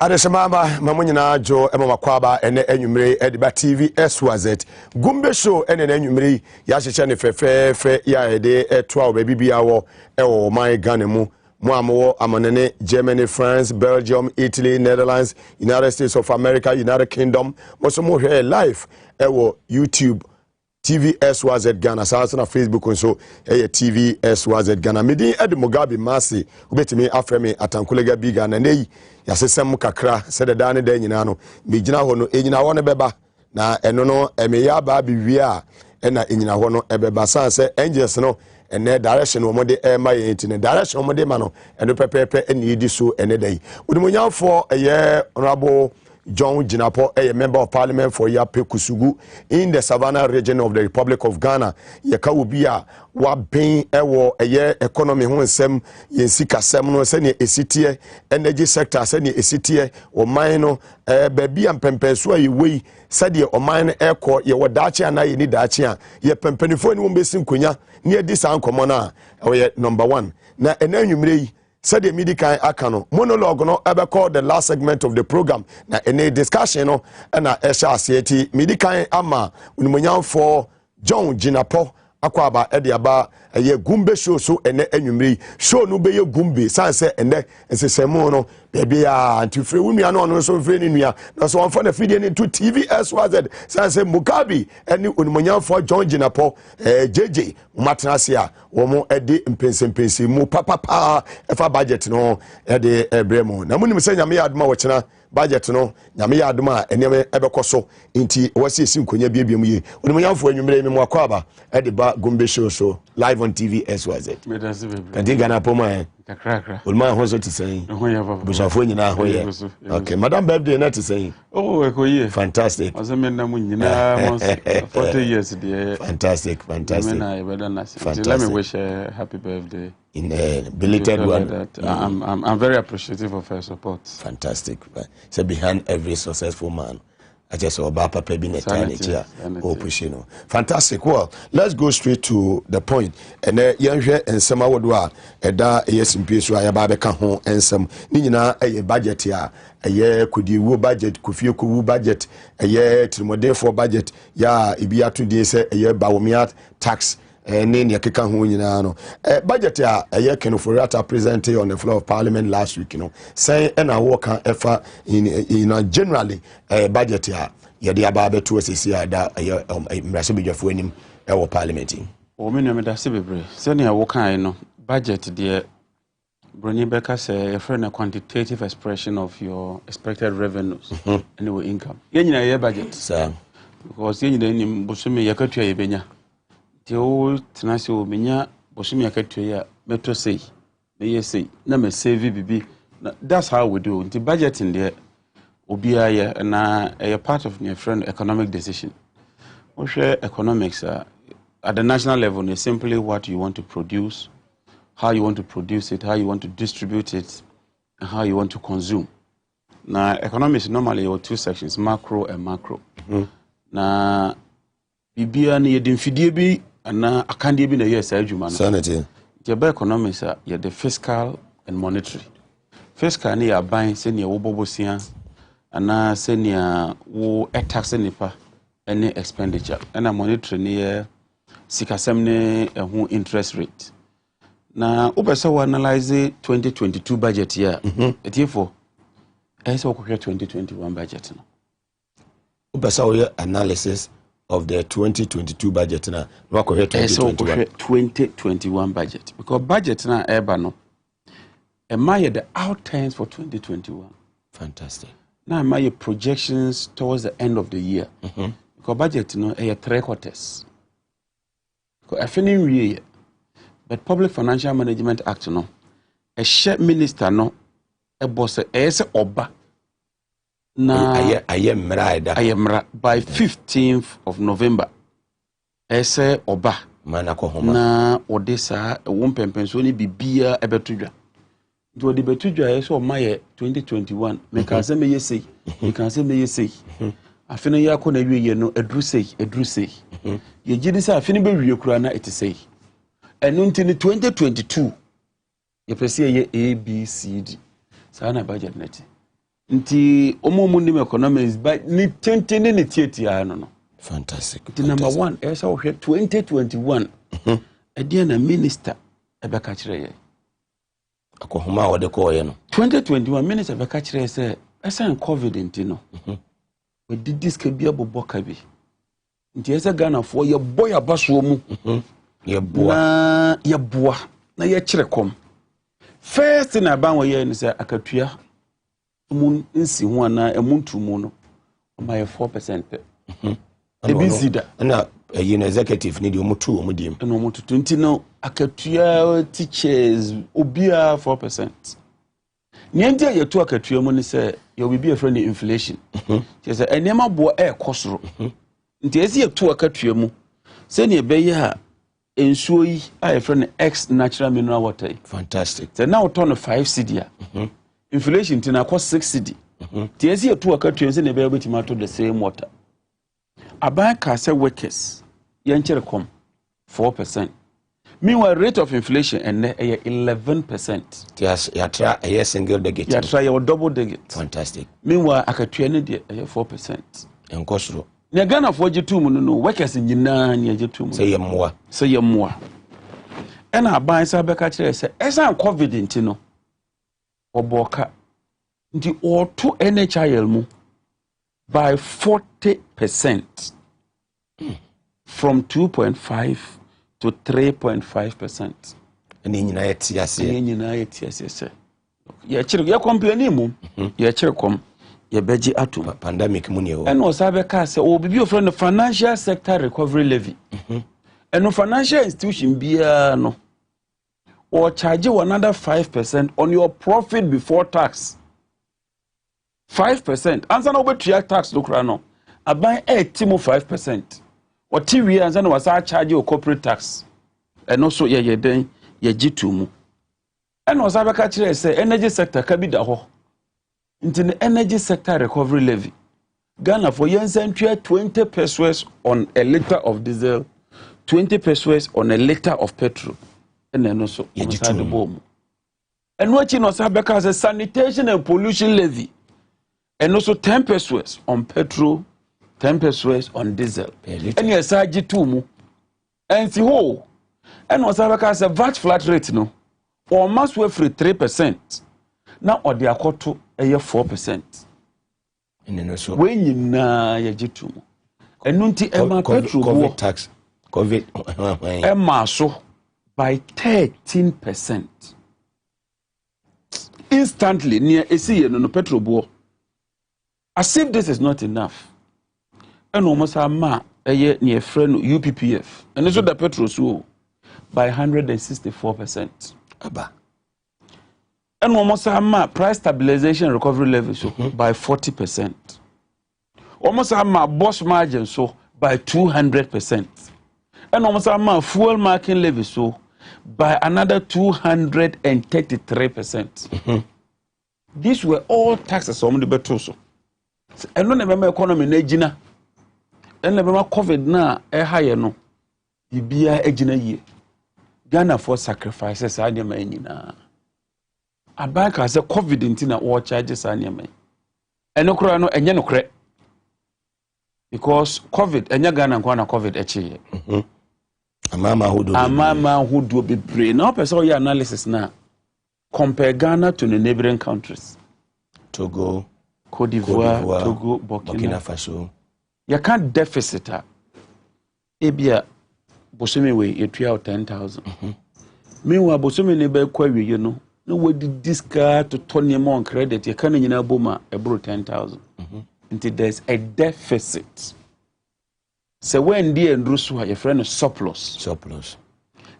Adesemama mamunyina jo ema makwaba ene enwumre ediba Tvxyz Gumbe show ene enwumre ya hyeche ne fefefe ya ede eto a bibia wo ewo my Ghana mu amowo amanene Germany, France, Belgium, Italy, Netherlands, United States of America, United Kingdom mosomo hwe live ewo YouTube Tvxyz Ghana sa na Facebook nso Tvxyz Ghana medi Mugabe Masi ubetimi afreme atankulega biga na nei yasesem kakra sededa ne da nyina no megina ho no enyina ho ne beba na eno no emeya ba biwie a na enyina ho no ebeba sanse angels no ene direction wo mode ma yentine direction wo mode ma no eno pepepe eni di so ene dai wodimunyafo eye honorable John Jinapo, a member of Parliament for Yape Kusugu in the Savannah region of the Republic of Ghana. Yakawubia wa ben ewo eye economy ho nsem yensika sem no se ne esitie energy sector se ne esitie o man no baabi ampempenso ayi wei sade o man no ekọ ye wodache ana ye ni dache a ye pempenifo ni wo besi nkonya ne edi san komo na o number 1 na enanwumre yi said medical akano monologue no ebe called the last segment of the program na any discussion no na esha asieti medical ama unimunyan for John Jinapo akwaba ede aba eye Gumbe show so ene enwumre show no be ye Gumbe sanse ene ensesemu no bebe ya antifre unua no so fre ni nua na so on for na fidie ni to Tvxyz sanse Mugabe ene unimunyan for John Jinapo JJ umatenase a wo mo ede mpensempense mu papa efa budget no ede ebremu na munim se nyame aduma wo kina budget no nyame ya aduma eneme ebekoso nti wasi esi nkonya biebiem ye unimunyamfo anwumre mi mu akwaba ede ba Gumbe show so live on Tvxyz kanti Ghana poma kakra ulma ho so to say bushafo nyina ho ye okay madam birthday na to say oh ekoye fantastic azemenda mu nyina 40 years there fantastic let me wish a happy birthday in a belated one. I'm very appreciative of her support. Fantastic. So behind every successful man, I just saw Papa Pebi eternity. Oh, pushing. Fantastic. Well, let's go straight to the point. And young and some awardwa eda yes in peace why Babeka home and some Nina a budget ya a year could you budget kufi ku budget a year to modern for budget ya ibia 2 days a year bawumiat tax nene yakeka ho nyina no budget a eye Kenoforiata presented on the floor of Parliament last week say na work efa in generally budget a ye de aba beto asisi ada mrase bedwafo anim e wo parliament o me no da se bebre se ne wo kan no budget de Brony Becker say a friend a quantitative expression of your expected revenues and your income ye nyina ye budget sir because ye nyina nim bosome yakatua ye benya Tio tenase o menya boshimi akatua ya metro say me say na me save bibi that's how we do the budgeting there obia ya na a part of my friend economic decision we share economics at the national level is simply what you want to produce, how you want to produce it, how you want to distribute it, and how you want to consume. Now economics normally are 2 sections, macro and macro. Na bibia ni yedimfidie bi ana akande bi na yes adwuma no sanity the economics are the fiscal and monetary. Fiscal ni ya ban se ne wo bobosia ana se ne wo tax nipa any expenditure ana monetary ni ya sikasem ne ho interest rate. Na ubesa wo analyze 2022 budget year etifo eso ko 2021 budget no ubesa wo analysis of the 2022 budget na wako 2021 budget because budget na eba no my the outturns for 2021 fantastic now my projections towards the end of the year because budget no 3 quarters because afini we but Public Financial Management Act no a share minister no e boss ese oba na ayemra by 15th of November ese oba mana ko homa na odesa wompempenso ni bibia ebetudwa do de betudwa ese o maye 2021 me kan se me yesei me kan se me yesei afina ya ko na wiye no edru sei ye gidi se afina be wiye kura na etesei enu ntini 2022 ye pese ye ABCD sana budget net nti omo nim economics but ni tente ne tietia no. Fantastic. The number one, esa wo 2021. Ede na minister ebeka kire ye. Akohoma wo de ko ye no. 2021 minister ebeka kire say esa COVID nti no. We did this ke bia boboka bi. Nti esa Ghana fo ye boy abaso mu. Ye boa. Na ye boa. Na ye kire kom. First na ban wo ye ni say akatua mun nsi ho ana emuntu mu no. Ma ye 4%. Ebizida na yin executive need omutu omudiem na omutu 20 no akatua teachers obia 4%. Nyendi yetu akatua mu ni say you will be a friend inflation. Say enema bo e kosoro. Nti ezi yetu akatua mu say ne beye ha ensuo yi a friend X natural mineral water. Fantastic. Say now turn 5 cedi. Inflation tina cost 6 cedi. Nti ezi yetu akatua say ne beye betima to the same water. Aban kase workers yenchere kom 4%. Meanwhile rate of inflation and 11%. Yes, ya try a single digit. Ya try your double digit. Fantastic. Meanwhile akatua ne de 4%. Enkosro. Ne Ghana for jitu mu no workers nyina ne jitu mu. Say yemmoa. Say yemmoa. E na aban sa beka kire say esa COVID nti no. Oboka. Nti oto NHIL mu by 40% from 2.5 to 3.5%. And nyina yetiase. Nyina yetiase. Ye chire ye complain mu. Ye chire kom ye beji atom. Pandemic mu ne o. And osabe ka say o bibi ofre no financial sector recovery levy. And no financial institution bia no or charge you another 5% on your profit before tax. 5%. Answer no betua tax look no. Aban timo 5%. Or TV answer no was charge you corporate tax. And also ye den ye G2 mu. And was abeka kire say energy sector ka bi da ho. Into the energy sector recovery levy. Ghana for yensen 20 pesos on a liter of diesel, 20 pesos on a liter of petrol. And then also ye G2 mu. And what you know sabeka say sanitation and pollution levy. And also 10 pesos on petrol, 10 pesos on diesel. And yes, I G2 mu. And see ho. And was a VAT flat rate no. Or must we free 3%. Now or the akoto a year 4%. And then also when you na ye G2 mu. And nunti Emma petrol COVID tax. COVID Emma so by 13%. Instantly near AC no petrol bo. As if this is not enough, and almost a ma near friend UPPF, and also the petrol so by 164%. Aba. And almost a ma price stabilization recovery level so by 40%. Almost a ma boss margin so by 200%. And almost a ma fuel marking levy so by another 233%. These were all taxes on the petrol so. And no remember economy na gina and remember COVID na higher no bibia egina ye Ghana for sacrifices anyama nyina abaka say COVID nti na wo charges anyama eno kura no enye no kure because COVID enye Ghana kwa na COVID echiye amama hudu bebre na person your analysis na compare Ghana to the neighboring countries Togo, Côte d'Ivoire, Togo, Burkina Faso. You can't deficit. Ebia, Bosumi we etua 10,000. Meanwhile, Bosumi nebe kwawe you know. No we did discard to turn your on credit. You can't nyina boma ebro 10,000. Until there's a deficit. So when the ndrusu your friend is surplus.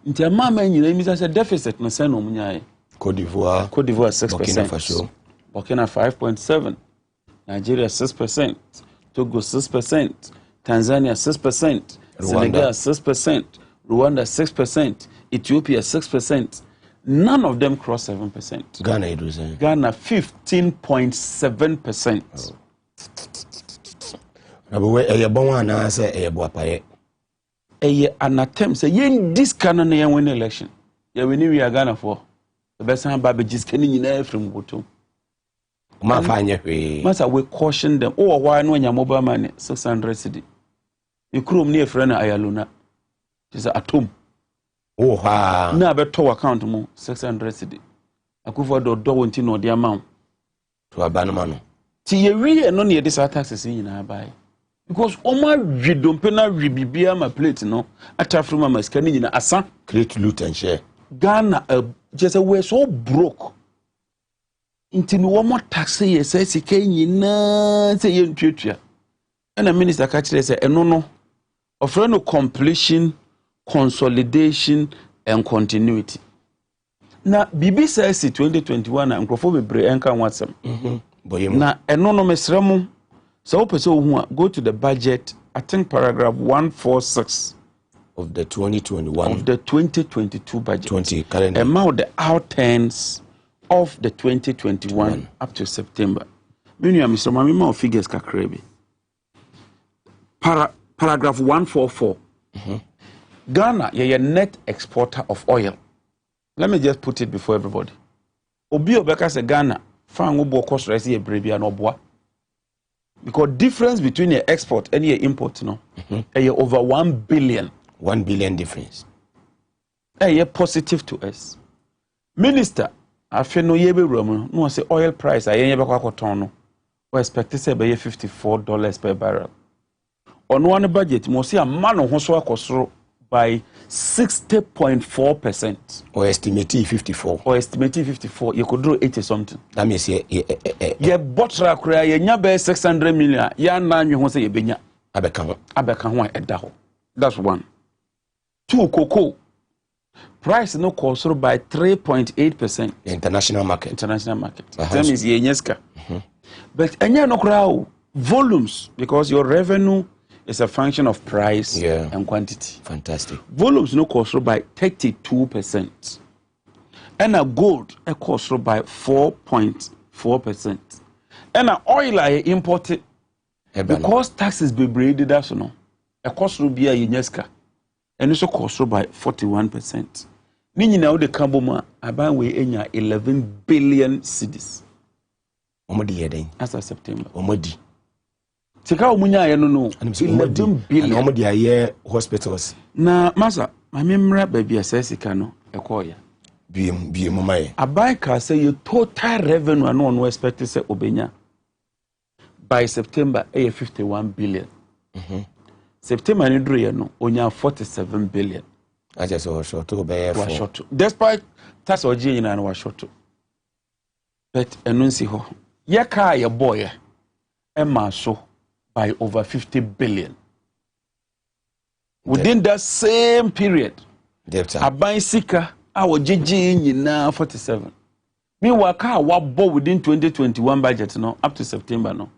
Until mama nyina mi say deficit no say no munyae. Côte d'Ivoire 6%. Burkina Faso. Burkina 5.7. Nigeria 6%, Togo 6%, Tanzania 6%, Senegal 6%, Rwanda 6%, Ethiopia 6%. None of them cross 7%. Ghana it was Ghana 15.7%. An attempt say yen this canon win election. Yeah, we knew we are Ghana for the best time Baby just can in from Butu. Masa we caution them. Oh, why no nya mobile money 600 cedi. You chrome near friend ayaluna. She's atom. Oh ha. Na beto account mo 600 cedi. Akufo do wonti no the amount. To abanomano. Ti ye wi no ne this taxes nyina buy. Because oma widompe na wibibia ma plate no atafruma ma sika ni nyina asa Create loot and share. Ghana just we so broke. Inti ni wo mo tax ye say sika nyina say ye ntwetwa. And the minister ka kire say eno no offer no completion, consolidation and continuity. Na bibi says 2021 and nkrofo bebre enka watsam. Na eno no mesremu so go to the budget, I think paragraph 146 of the 2021 of the 2022 budget. 20 calendar. Amount the outturns of the 2021 up to September. Many Mr. Mamima figures kakrebi. Paragraph 144. Ghana, you're a net exporter of oil. Let me just put it before everybody. Obi Obeka se Ghana, fan ubo cost resi ebrebi anobwa. Because difference between your export and your import, no, over 1 billion. 1 billion difference. Positive to us. Minister, I feel no yebe room. No, say oil price. I ain't ever no. We expect to say by $54 per barrel. On one budget, we see a man who cost by 60.4%. Or estimated 54. Or estimated 54. You could draw 80 something. That means ye botra kura ye nya be 600 million. Ya na nwe ho say ye benya. Abeka ho eda ho. That's one. Two, cocoa price no cost by 3.8%. International market. That means ye nyeska. But enya no kura volumes, because your revenue is a function of price and quantity. Fantastic. Volumes no cost by 32%. And a gold a cost by 4.4%. And a oil I imported because taxes be braided that's no. A cost will be a UNESCO. And also cost by 41%. Meaning now the Kamboma about we enya 11 billion cedis. As of September. Omodi. Tika omunya ya no 11 billion. And omodi aye hospitals. Na masa, my memra baby asesika no ekoya. Bi mamaye. Abai ka say your total revenue no expect to say obenya. By September 51 billion. September ni dru ye no onya 47 billion. I just was short to be short. Despite tax oji nyina no was short. But enunsi ho. Ye ka ye boy e ma so by over 50 billion. Within that same period, Abai Sika, our JJ nyina 47. Meanwhile, car within 2021 budget no up to September no.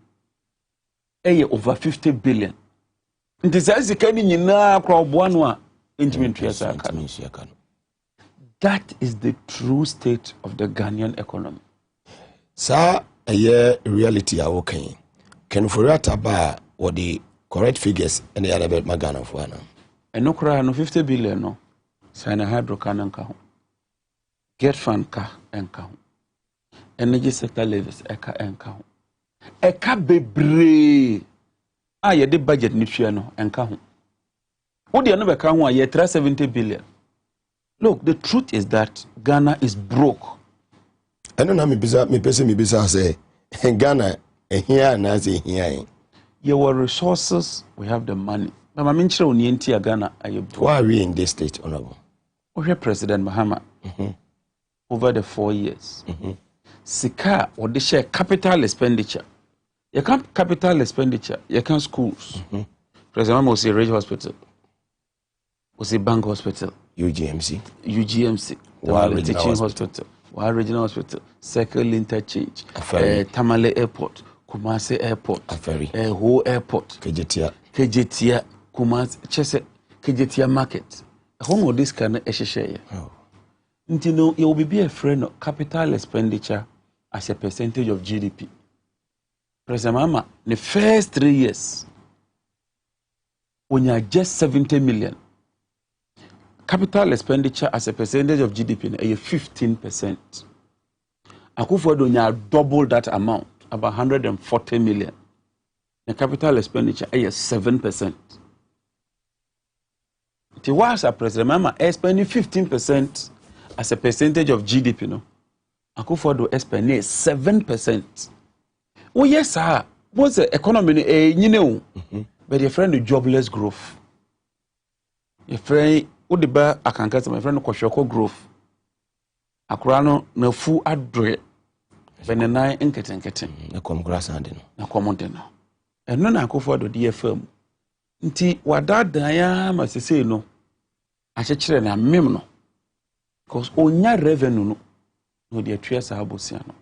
Over 50 billion. It is as nyina crowd one That is the true state of the Ghanaian economy. Sir, a year reality are okay. Can Furata bar or the correct figures and the other bit Magana for now? And no cry no 50 billion no. Sign a hydro cannon count. Get fund car and count. Energy sector levies eka and count. Eka bebre. Ye the budget nutriano and count. What the number count 370 billion. Look, the truth is that Ghana is broke. I don't know me bisa say Ghana here and as here. Your resources, we have the money. But my mention on the Ghana why are we in this state, honorable? We President Mahama over the 4 years. Sika or the share capital expenditure. You can't capital expenditure, you can't schools. President Mahama was a regional hospital, was a bank hospital, UGMC, while teaching hospital. One regional hospital, Circle Interchange, Tamale Airport, Kumasi Airport, Ho Airport, Kejetia, Kumasi, Chese, Kejetia Market. Home of this kind of share. You know, you will be a friend of capital expenditure as a percentage of GDP. President Mama, the first 3 years, when you are just 70 million, capital expenditure as a percentage of GDP is 15%. Akufo-Addo double that amount. about 140 million. The capital expenditure is 7%. The whilst a president mama spending 15% as a percentage of GDP, no. Akufo-Addo spending 7%. Oh yes, sir. What's the economy? You know, but your friend the jobless growth. Your friend, what the bar I can get my friend Koshoko growth. Akurano no full adre. Benenai enketen. Na come grass and na comment no. Eno na Akufo-Addo DFM. Nti wadada ya masese no. Achechire na mem no. Because onya revenue no. No the atria abosia no.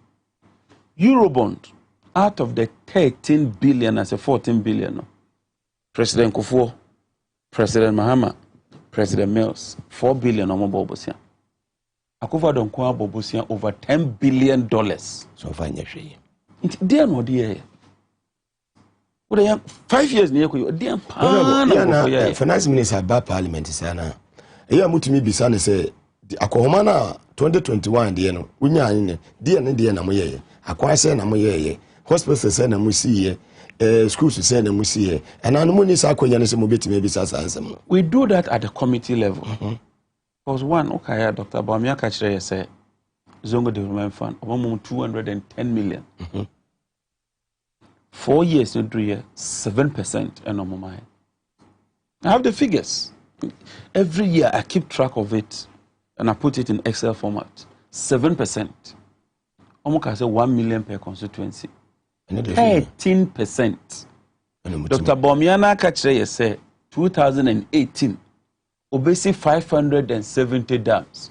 Eurobond out of the 13 billion as a 14 billion no. President Kufuor, President Mahama, President Mills, 4 billion on bobosia. Akufo-Addo nko bobosia over $10 billion. So fine ye. Dear no dear. What I 5 years near you, dear pan. Finance Minister by Parliament sana. Eya mutimi bisa ne say akohoma na 2021 de no. Unya ne de na moye. Akwa say na moye. Hospital say na musiye. Schools say na musiye. And anumuni sa akonya ne say mo betimi bisa sansem. We do that at the committee level. Because one, okay, Dr. Bawumia Kachire say Zongo Development Fund, about 210 million. 4 years, no 3 years, 7% and on my. I have the figures. Every year I keep track of it and I put it in Excel format. 7%. Almost say 1 million per constituency. 13%. Dr. Bawumia Kachire say 2018. Obesi 570 dams.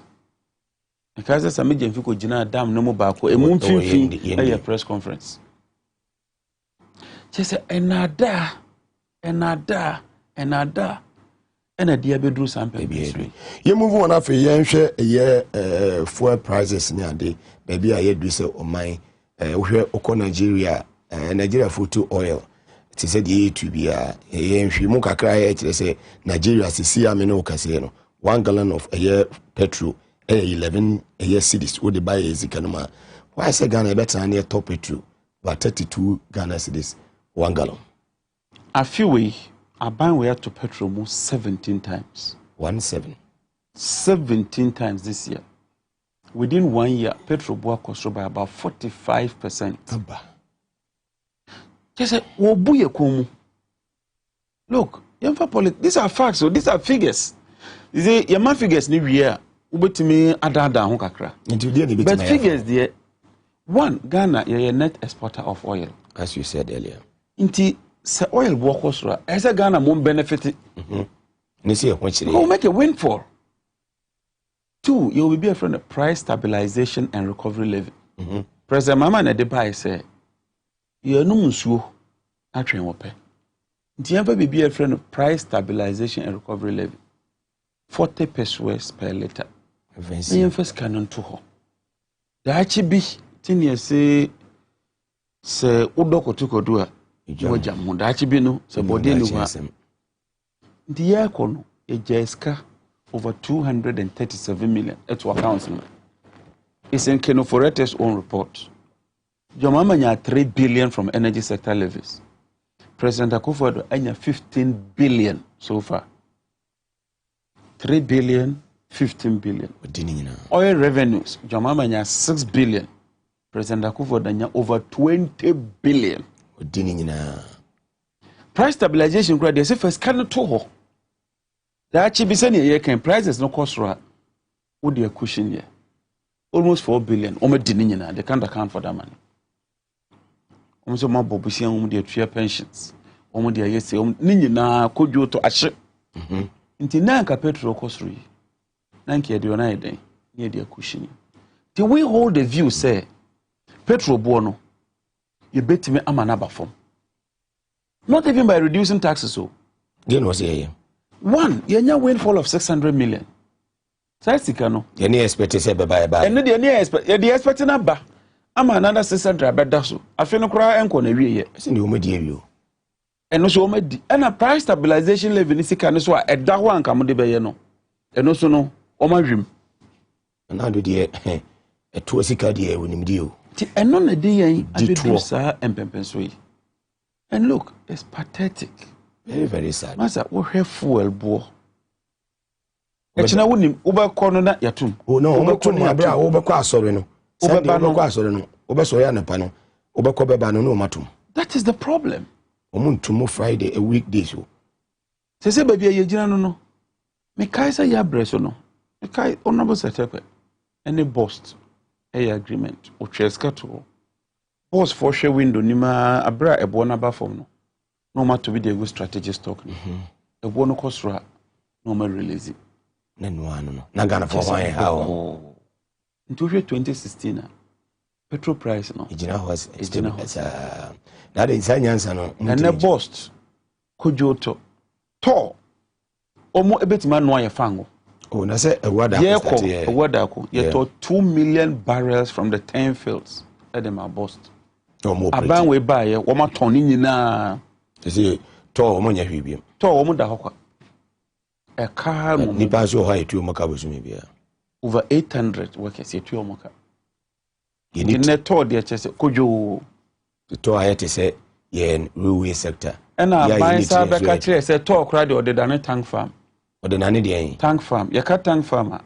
Because some major people jina dam no mo baako. Emu mfimfini a press conference. She say enada. Ena dia bedru sample bi. You move on after ye fuel prices ni ade. Baby a ye do say o man wohwe okọ Nigeria photo oil. It said the to be a mu kakra here say Nigeria see ameno kase no 1 gallon of a year petrol 11 a year cedis wo dey buy ezikanoma. Why say Ghana better near top petrol but 32 Ghana cedis 1 gallon. A few we are buying we to petrol more 17 times. 17 times this year. Within 1 year petrol bought cost by about 45%. Aba. Just say, look, these are facts, so these are figures. You see, your man figures ni year, but figures there. One, Ghana, you're a net exporter of oil, as you said earlier. Inti oil workers, as a Ghana won't benefit. We'll make a windfall. Two, you will be a friend of price stabilization and recovery levy. President Mama Nadebai said. You no musuo atwen wope. Nti yamfa be a friend of price stabilization and recovery levy. 40 pesos per liter. Yamfa scanon to ho. Da achi bi tin ye se udoko do a wajam ho da achi bi no se body ni ho. Nti ya kono ejeska over 237 million to accounts. It's in Keno Forete's own report. Jomama nya 3 billion from energy sector levies. President Akufo-Addo anya 15 billion so far. 3 billion, 15 billion. Oil revenues, Jomama nya 6 billion. President Akufo-Addo anya over 20 billion. Price stabilization, they say first cannot to. The Archibisani ye can prices no cost ra. Would you cushion ye? Almost 4 billion. They can't account for that money. Almost more bobusian their three pensions. Almost their yes, Nina could you to ashe. Inti nanka petrol cost re. Nanki adionai day near their cushion. Till we hold the view, say petrol buono, you bet me amanaba form. Not even by reducing taxes. So, then was here. One, you windfall of 600 million. Saisicano. Any expect to say bye. And the expect number. I'm another 600 bedaso. I feel no cry and corner ye. Send you made you. And also made and a price stabilization levy in Sican so at that one come de bayano. And also no, my dream. And how did ye a 2 dear when you do? And none of the day and look, it's pathetic. Very, very sad. Master, we have fuel bo. Echina woni ubekọ na yatum. Oh no, ubekọ na bra, ubekọ asori no. Ubekọ asori no. Ubeso ya nepa no. Ubekọ beba no matum. That is the problem. Omuntumo Friday a weekday so. Se baby ye gina no. Me kai say ya breso no. Me kai honorable secretary. Any bust a agreement o cheska to. Boss for share window nima abra ebo na ba form no. No matter be the good strategy stock no. Ebo no kosra no ma release. No. Na Ghana for why how. In 2016 petrol price no. Ejina was that is science no. And the bust kojoto to omo ebetima no aye fango. Oh, na say ewada ko ye to 2 million barrels from the 10 fields at them are bust. Aban we buy ye wo ma ton ni nyina. Say to omo nya hwebiem. To omo da hokwa. A car ni pa so ha etu omo ka bosumi bia. Over 800 workers etu omo ka. Ye ni to de chese kojo to ayete say ye railway sector. And buy sa be ka kire say to okra de odedane tank farm. Odedane de yen. Tank farm. Ye ka tank farm.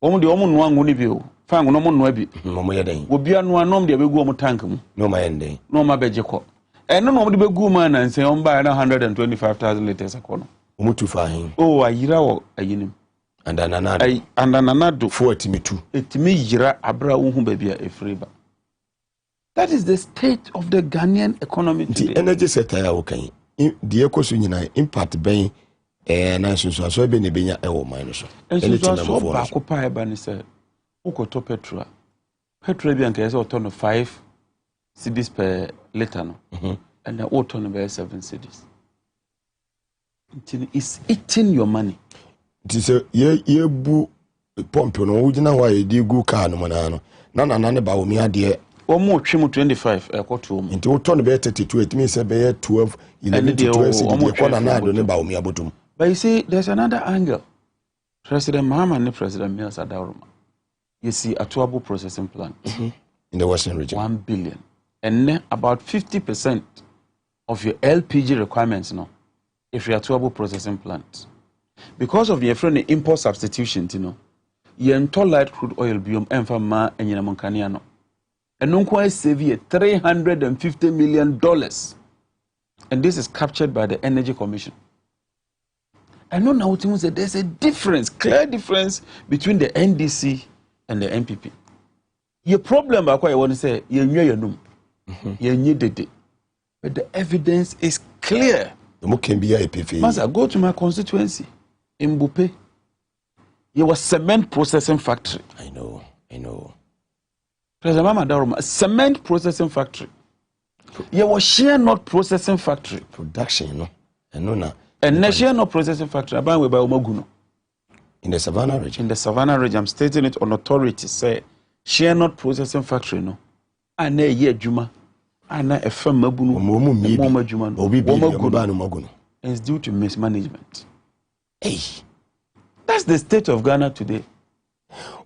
Omo de omo no angu ni bi o. Farm no mo no abi. Omo ye den. Obi anu anom de begu omo tank mu. No ma yende. No ma beje ko. No de begu ma na nse on buy 125,000 liters akono. Omo tu fa hin. Oh, ayira wo ayinim. And ananado. And ananado. 42. Etimi yira abra unhu ba bia efriba. That is the state of the Ghanaian economy today. The energy sector ya wokan. The ekosu nyina impact ben na so be ne benya e wo man no so. Anything so ba ko pa e ba ni say ukoto petrol. Petrol bi anka say otono 5 cedis per liter no. And the otono be 7 cedis. It's eating your money. It is ye bu pump no ugina wa e di gu car no na ne ba wo mi ade omo twem 25 ekoto omo nti woto no be 32 it means be 12 11 to 12 e ko na do ne ba wo mi abotum. But you see there's another angle. President Mahama and President Mills Adaroma, you see a tuable processing plant in the Western region 1 billion and then about 50% of your LPG requirements now if you are tuable processing plant. Because of the friendly import substitution, you enter light crude oil biome and for ma and yinamonkaniano. And non quite save $350 million. And this is captured by the Energy Commission. And no now that there's a difference, clear difference between the NDC and the MPP. Your problem I want to say you know but the evidence is clear. Master, go to my constituency. In Bupe, there was cement processing factory. I know. President Mama Daroma, cement processing factory. There was share nut processing factory. Production, no. And share nut processing factory. About we by Omoguno. In the Savannah region. In the Savannah region, I'm stating it on authority. Say share nut processing factory, no. And a year Juma. And a firm Mabunu. Moma Juma. Omoguno. It's due to mismanagement. Hey, that's the state of Ghana today.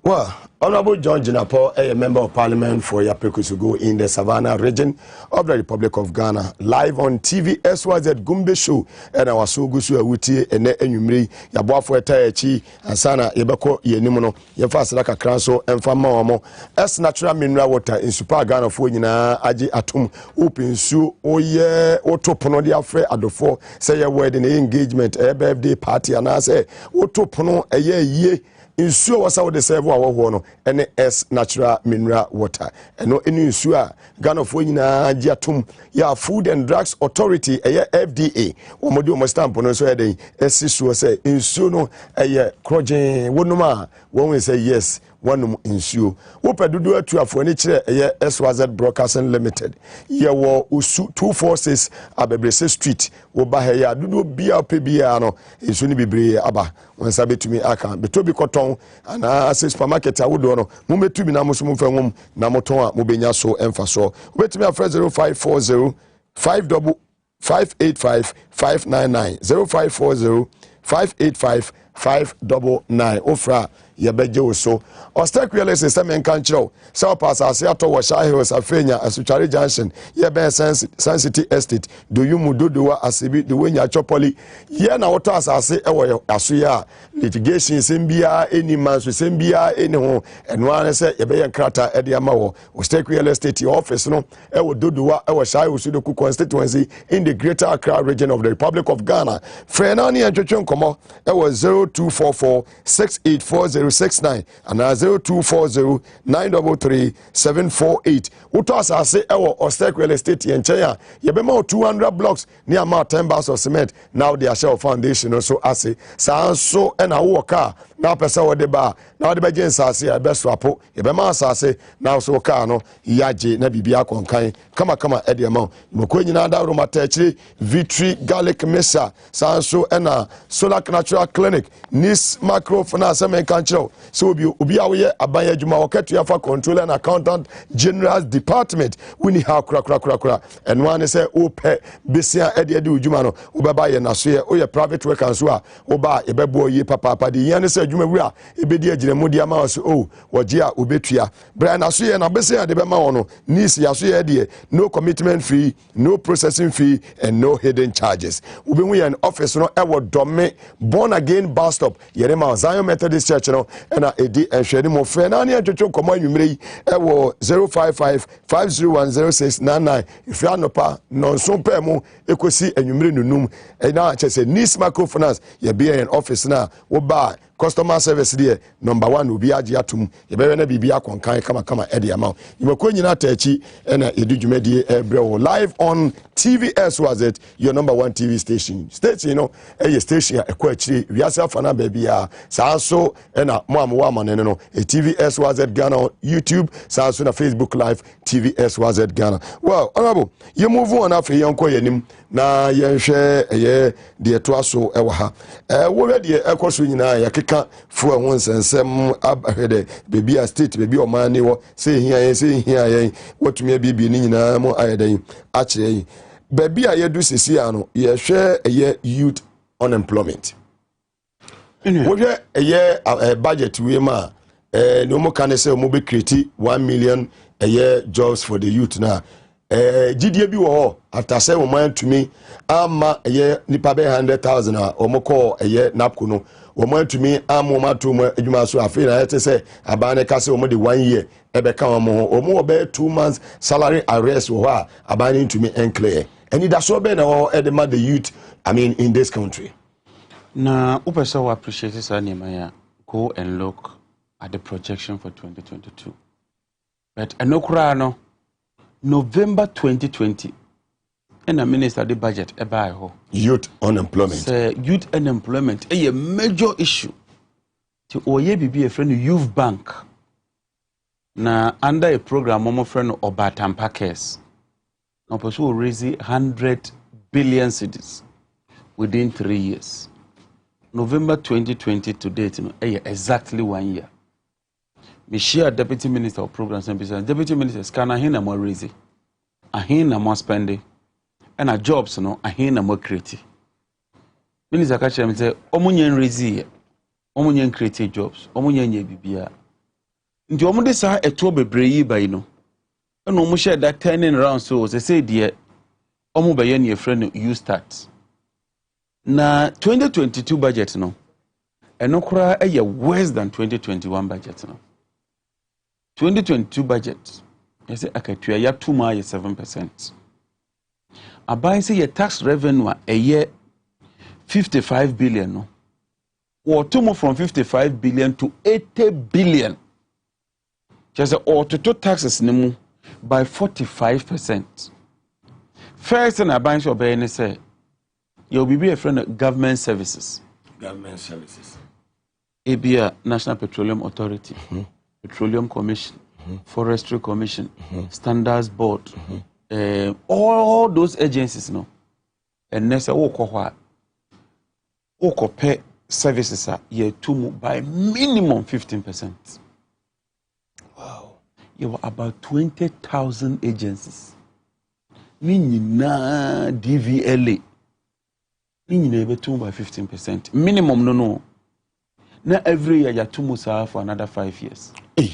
Well, Honorable John Jinapo, a member of Parliament for Yapekusugo in the Savannah region of the Republic of Ghana, live on Tvxyz Gumbe show, and our so gusu awuti ene enwumri yaboafo etayachi ansana yebeko yenimono yemfa sadaka kranso emfa mawomo es natural mineral water in super Ghana fo nyina agi atom opinsu oye otopono de afre adofo say ye wedding engagement birthday party ana say otopono eye yie insuo wasa wo de serve awo no ene S natural mineral water eno enu insuo a Ghana fo nyina agi atom ya Food and Drugs Authority FDA omodi o stamp no so eden esisuo say insuo no krogen wonuma won say yes wanum insuo wo pedudu atuafo ni kire SYZ Broadcasting Limited ye wo usu 246 Abebrese Street wo ba he ya dudu bia pebia no insuo ni bebre aba wonsa betumi aka betobi koton ana ase supermarket awodo no mo betumi na mo so mo fenwom na moton a mo benya so emfa so betumi afre 0540 585 599 0540 585 599 ofra yɛbɛgye wo so Ostek real estate sɛ menka nkyerɛw sɛ ɔpa asase atɔ wɔ Shire Hills Afenya Asutware Junction yɛbɛn Sun City Estate Doyumu Dodowa Asebi Dowenya Chopoli yɛ na wotɔ asase ɛwɔ aso a litigation sembia any man so sembia any ho ɛno ane sɛ yɛbɛyɛ nkrata ɛde ama wɔ Ostek real estate office no ɛwɔ Dodowa ɛwɔ Shire Hills Sudoku constituency in the Greater Accra region of the Republic of Ghana. Frena ni entwetwe nkomo ɛwɔ 0244684069 and 0240933748. Uto asase ɛwɔ Ostek real estate yɛnkyɛn a yɛbɛma 200 blocks ni ama 10 bags of cement now they are shell foundation so ase saa nso ɛna wo car na pesa wo de ba na wo de begye nsase a ɛbɛso apo yɛbɛma asase na so car no yagye na bibia konkan kama ɛde ama moko nyina da roma tachiri Victory Garlic Mesa saa nso ɛna Solar Natural Clinic Nis Microfinance menka nkyerɛw so obi a woyɛ aban adwuma wɔkatua fa controller and accountant general department wini ha kura ɛno ane sɛ wopɛ besia ɛde udwuma no wobɛba yɛ naso yɛ woyɛ private worker nso a woba yɛbɛboɔ yie papa de yɛn ne sɛ adwuma wura ɛbɛdi agyinamu de ama so wɔgye a wobɛtua bra naso yɛ na besia de bɛma wɔ no nis yaso yɛ deɛ no commitment fee no processing fee and no hidden charges wobɛhu yɛn office no ɛwɔ Dome Born Again bus stop yɛrema Zion Methodist Church no ɛna ɛdi ɛhwɛni mo frɛ na ne atwetwe nkɔmɔ anwummerɛ yi ɛwɔ 055501069 ifra nopa nonso pɛ mu ekosi anwummerɛ nunum ɛna kyɛ sɛ Nis Microfinance yɛbɛyɛ yɛn office na woba customer service there number 1 obi agye atum yɛbɛwɛ na bibia konkan kama ɛde ama yɛmako nyina taachi ɛna ɛdi dwumadie ɛbrɛ live on Tvxyz your number 1 TV station no ɛyɛ station a ɛkɔ akyire wiase afana baabia saa so ɛna mo amwa amane no Tvxyz Ghana on YouTube saa so na Facebook live Tvxyz Ghana. Well, honorable you move on after yɛnkɔ yɛnim na yɛnhwɛ ɛyɛ deɛ to aso ɛwɔ ha wo hwɛ deɛ ɛkɔ so nyinaa yɛkeka fo ɛho nsɛnsɛm abahwɛ baby a state baby ɔman ne wɔ sɛ hia yɛn wɔtumi bibi ne nyinaa mo ayɛ dɛn akyerɛ yi baby a yɛdu sisi ano yɛhwɛ ɛyɛ youth unemployment wo hwɛ ɛyɛ budget we ma no mo kan sɛ mo be create 1 million ɛyɛ jobs for the youth na GDA bi wɔ hɔ atase wo man tumi ama ɛyɛ nipa be 100,000 a omokɔ ɛyɛ napko no wo man tumi ama ma to mo adwuma so afei na yɛte sɛ abane ka sɛ wo de 1 year ɛbɛka wo ho omo be 2 months salary arrest wɔ hɔ a abane tumi enclear and that's so be na ɛde the youth in this country na upesa we appreciate this anima go and look at the projection for 2022 but enokura no November 2020 and a minister the budget eba ho youth unemployment youth unemployment a major issue to oye bibi a friend youth bank na under a program momo friend Obatampa case now pursue raise 100 billion cedis within 3 years. November 2020 to date exactly 1 year. Mishia Deputy Minister of Programs and Business. Deputy Minister scan ahina mo raise. Ahina mo spending. And a jobs no ahina mo create. Minister ka chere me say omunyen raise. Omunyen create jobs. Omunyen ye bibia. Nti omude sa eto bebre yi bai no. And omu share that turning around so say dear omu baye ne friend you start. Na 2022 budget no. Eno kura worse than 2021 budget no. 2022 budget, you say akatua ya 7%. Abai say your tax revenue a year 55 billion no. Or to from 55 billion to 80 billion. Just or total taxes nemu by 45%. First and abai so obey say you'll be a friend of government services. Government services. ABA National Petroleum Authority. Petroleum Commission, Forestry Commission, Standards Board, all those agencies, no. And next, woko pay services are year 2 by minimum 15%. Wow. You were about 20,000 agencies. Minina DVLA. Minina by 15%. Minimum no. Now every year you to musa for another 5 years. Hey.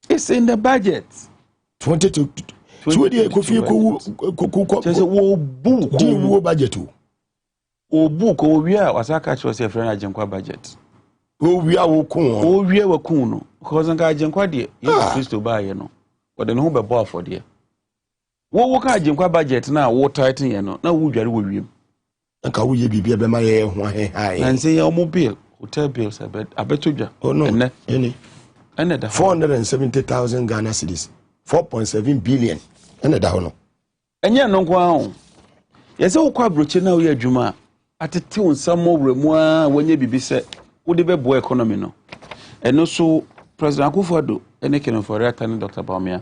It's in the budget. 22. So the kofi ko just wo book di wo budget o book o wi a wasaka cho se friend agenkwa budget. O wi a wo kun o wi wa kun no because nka agenkwa de Yesu Kristo ba ye no. Wo de no be bo afọ de. Wo ka agenkwa budget na wo tighten ye no na wo dware wo wiem. Nka wo ye bibia be ma ye ho hai. Na nse ye omo bill, hotel bills abetodwa. Oh no. Ene da 470,000 Ghana cedis. 4.7 billion. Ene da hono. Enye no kwa ho. Yese wo kwa broche na wo ye adwuma atete onsam wremu a wonye bibi se wo de bebo economy no. Eno so President Akufo-Addo ene keno for return Dr. Baumia.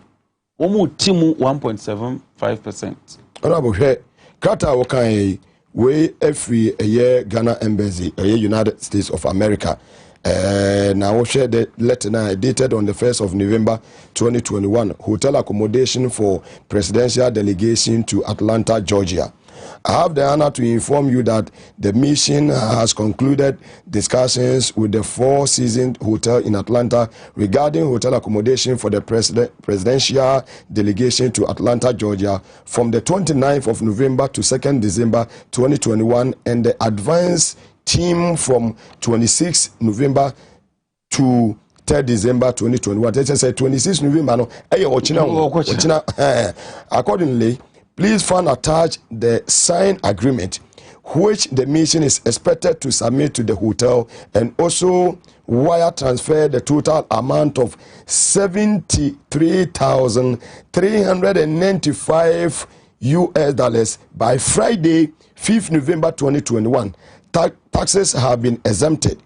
Wo mu timu 1.75%. Ona bo hwe krata wo kan we every year Ghana embassy United States of America. Now we share the letter now dated on the 1st of November 2021. Hotel accommodation for presidential delegation to Atlanta, Georgia. I have the honor to inform you that the mission has concluded discussions with the Four Seasons Hotel in Atlanta regarding hotel accommodation for the presidential delegation to Atlanta, Georgia from the 29th of November to 2nd December 2021 and the advance team from 26 November to 3rd December 2021. They say 26 November no accordingly, please find attached the signed agreement which the mission is expected to submit to the hotel and also wire transfer the total amount of $73,395 US by Friday 5th November 2021. Taxes have been exempted.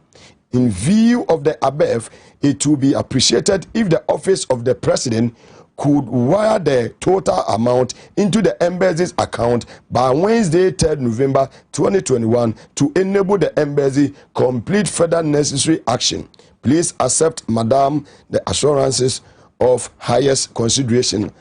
In view of the above, it will be appreciated if the office of the president could wire the total amount into the embassy's account by Wednesday, 3rd November 2021 to enable the embassy complete further necessary action. Please accept, Madam, the assurances of highest consideration.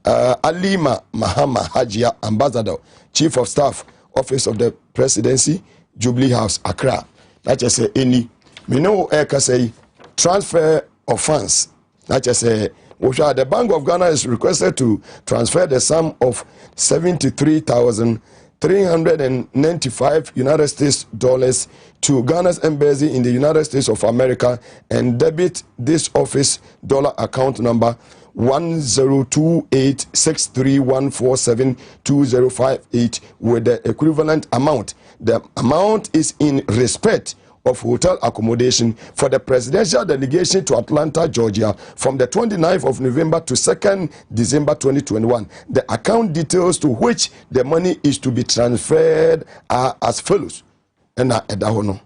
Alima Mahama Hajia, Ambassador, Chief of Staff, Office of the Presidency, Jubilee House, Accra. That just say any. Me know say transfer of funds. That just say the Bank of Ghana is requested to transfer the sum of $73,395 United States dollars to Ghana's embassy in the United States of America and debit this office dollar account number 102863147208 with the equivalent amount. The amount is in respect of hotel accommodation for the presidential delegation to Atlanta, Georgia from the 29th of November to 2nd December 2021. The account details to which the money is to be transferred are as follows. And edahono.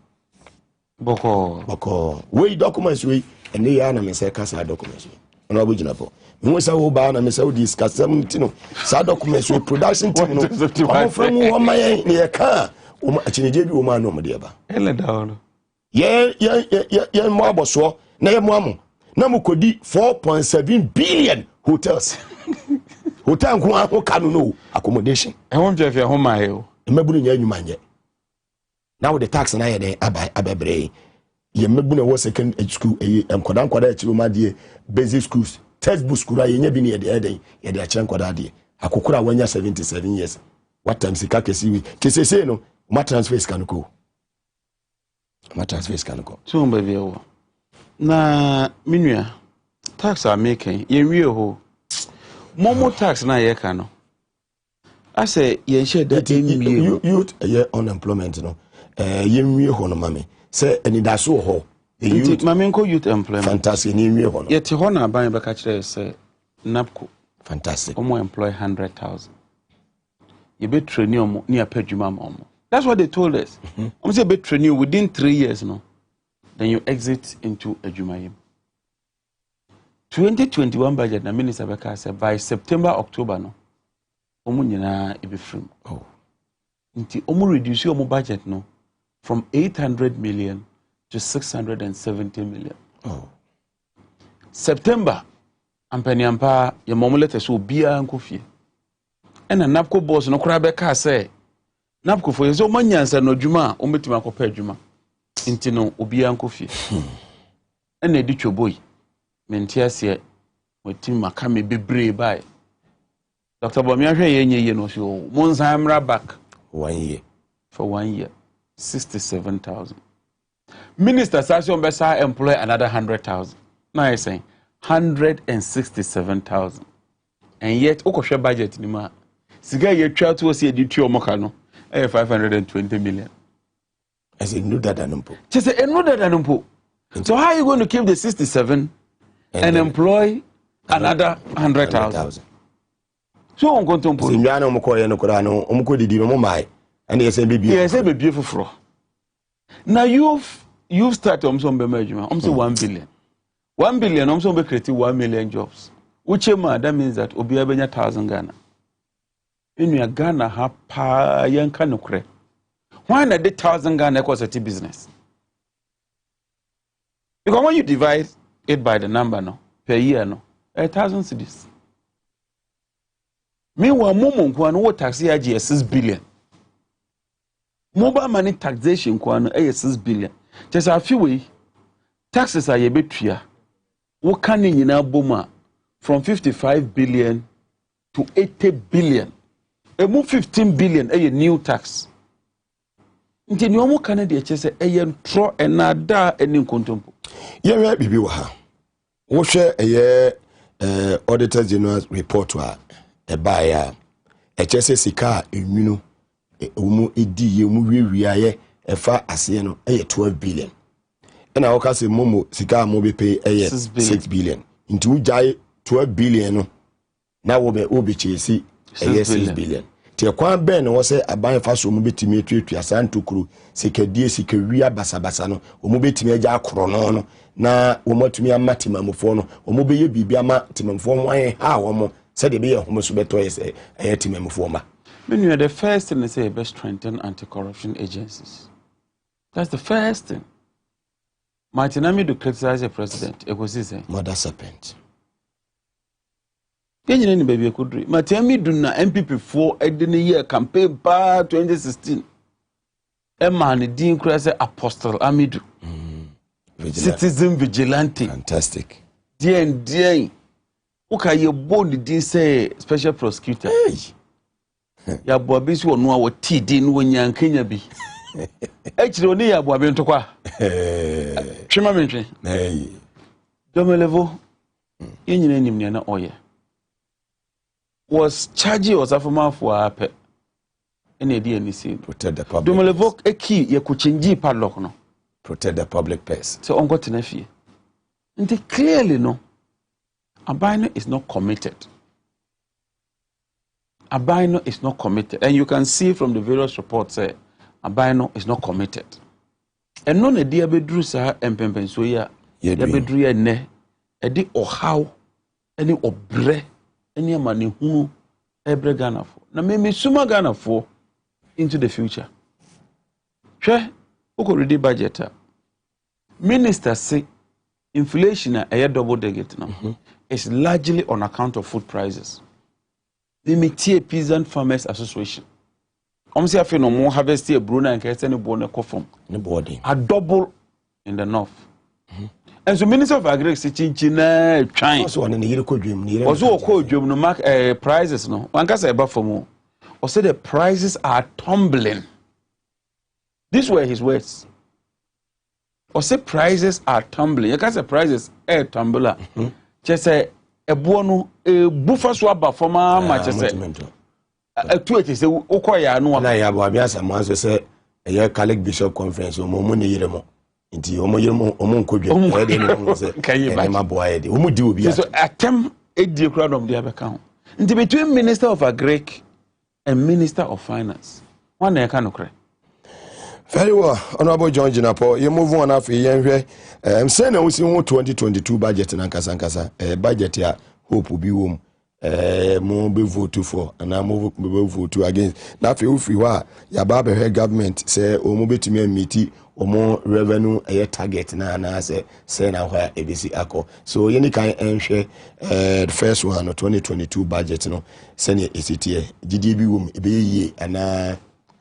Boko. We documents we and they are na say kasa documents. Ono abujina po. We say wo ba na me say we discuss something. Sa documents we production team no. Omo from wo maye ne e ka. Omo achinije bi wo ma no mo de ba. Ele dahono. Ye mo aboso na ye mo amo na mo kodi 4.7 billion hotels. Hotel nko ho kanu no accommodation. E won je fe ho ma he o. E mabunu nya anwuma nye. Now the tax na ye dey abebre. Ye mabunu wo second school enkoda achiro ma de basic schools. Textbook school ye nya bi ne ye dey achira enkoda de. Akokura wanya 77 years. What time sika kesi wi. Kesese no ma transfer sika no ko. Matters can go. So, baby, na minua tax are making ye real ho. Momo tax na ye kano. I say ye share that youth unemployment no. Ye real ho no mame. Say any da so ho. Youth mame ko youth employment. Fantastic ni real ho no. Ye te ho na ban be ka kire say napco. Fantastic. Omo employ 100,000. Ye be train omo ni apadwuma omo. That's what they told us. I'm saying be train you within 3 years, no. Then you exit into a Jumayim. 2021 budget, na Minister Beka said by September, October, no. Omu nyina ebe free. Oh. Nti omu reduce omu budget, no, from 800 million to 670 million. Oh. September, ampani ampa ya momu lete so biya nkofie. Ena napko boss no kura Beka say. Napko for yeso manyansa no dwuma o metima akopɛ dwuma Intino Obian Kofi. And a ditch boy. Mentiasia, with Tim Makami be brave by. Dr. Bomiahe Yenye no show. Monzamra back 1 year. For 1 year. 67,000. Minister Sassion Bessa employ another 100,000. Now I saying 167,000. And yet, Okosha budget ni ma. Siga ye try to see a duty or mokano. 520 million. I say no that anumpo. Just say no that anumpo. So how are you going to keep the 67 and employ another 100,000? So I'm going to put. Sinyana omko ye no kora no omko didi no mai. And yes, baby. Yes, be beautiful. Now you've started some management. 1 billion. 1 billion also be create 1 million jobs. Which that means that obi abenya 1,000 Ghana. In your Ghana ha pa yanka no kre. Why not the 1,000 Ghana equals a business? Because when you divide it by the number no per year no 1,000 cedis. Meanwhile, Momo Kwano what tax here 6 billion. Mobile money taxation kwano 6 billion. Just a few way taxes are a bit here. What can you now boma from 55 billion to 80 billion? A move 15 billion a new tax. Nti ni omo Canada chese tro enada eni nkontompo. Ye we bibi wa ha. Wo hwe Auditor General report wa ba ya chese sika enwunu omu edi ye mu wiwiaye efa ase no 12 billion. Na wo ka se momo sika mo be pay 6 billion. Nti ujai 12 billion no na wo be chese 6 billion. Tie kwa ben no se aban fa so mu betimi atwatwa santokuru sikadie sikawia basabasa no omu betimi agya akoro no na wo matumi amatimamfo no omu beye bibia ma timamfo wan ha wo mo se de be ye homo so beto ye timamfo ma. When the first thing they say best strengthen anti-corruption agencies. That's the first thing. Martinami to criticize the president. Ekosise. Mother serpent. Yenye baby kudri. Martinami do na MPP for edini year campaign pa 2016. Emma ni din kura say Apostle Amidu. Citizen vigilante. Fantastic. Dien. Uka ye bond din say special prosecutor. Hey. Ya boabi si onu awo tidi no nyankanya bi. Echire oni ya boabi ntokwa. Twema mentwe. Domelevo. Yenyina nim ne na oye. Was charge was afoma for ape. Ene di anisi. Protect the public. Domelevo eki ye kuchinji padlock no. Protect the public purse. So onko tenafie. Nti clearly no. Abino is not committed. Abino is not committed. And you can see from the various reports Abino is not committed. And none of the bedru sa empempenso ya bedru ya ne edi ohaw any obre any amani hunu ebre Ghana for. Na me suma Ghana for into the future. Hwe uko ready budget. Minister say inflation a double digit now. Is largely on account of food prices. The Métier Peasant Farmers Association. Say afi no mo harvest a Bruna and Kese ni bo ne kofom. Ne boarding. A double in the north. And so Minister of Agriculture si chinchina trying. Also on the yiri kodwem ni. Also kodwem no mark prices no. Wan kasa eba for mo. Or say the prices are tumbling. These were his words. Or say prices are tumbling. You can say prices tumbler. Just say ebo no bufa so aba forma match say atu eti say ukoya no na ya bo abiasa mo so say e Catholic Bishop Conference o mo ne yire mo nti o mo yire mo o mo nkodwe e de no say e ma bo aye de o mo di obi so atem edi kura dom de abeka ho nti between Minister of Agric and Minister of Finance one e ka no kre. Very well, Honorable John Jinapo, you move on after you. I'm saying we see 2022 budget and Kasankasa, budget ya hope will be womb, more be voted for, and I move vote against. Now, if you are, your Baba government say, or move to me and meet or more revenue a target na and I say now where ABC Acco. So, any kind of share the first one of 2022 budget, no, send it here, GDB womb, be ye, and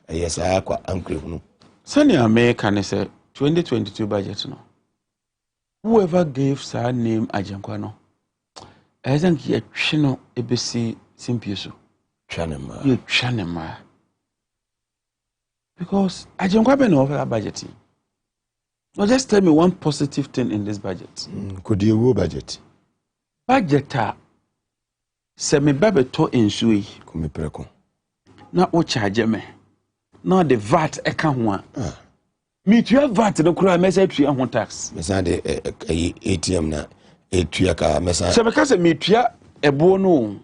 yes, I aqua uncle. Senior American say 2022 budget no. Whoever gave sa name Ajenkwa no. I think ye chino ebesi simpieso. Chanema. Ye chanema. Because Ajenkwa be no over budget. Now just tell me one positive thing in this budget. Could you budget? Budget se me babe to ensui. Kumi preko. Na o charge me. Na the VAT eka ho a. Me tua VAT no kura me say tua ho tax. Me say the ATM na etua ka me say. Se me ka se me tua ebo no.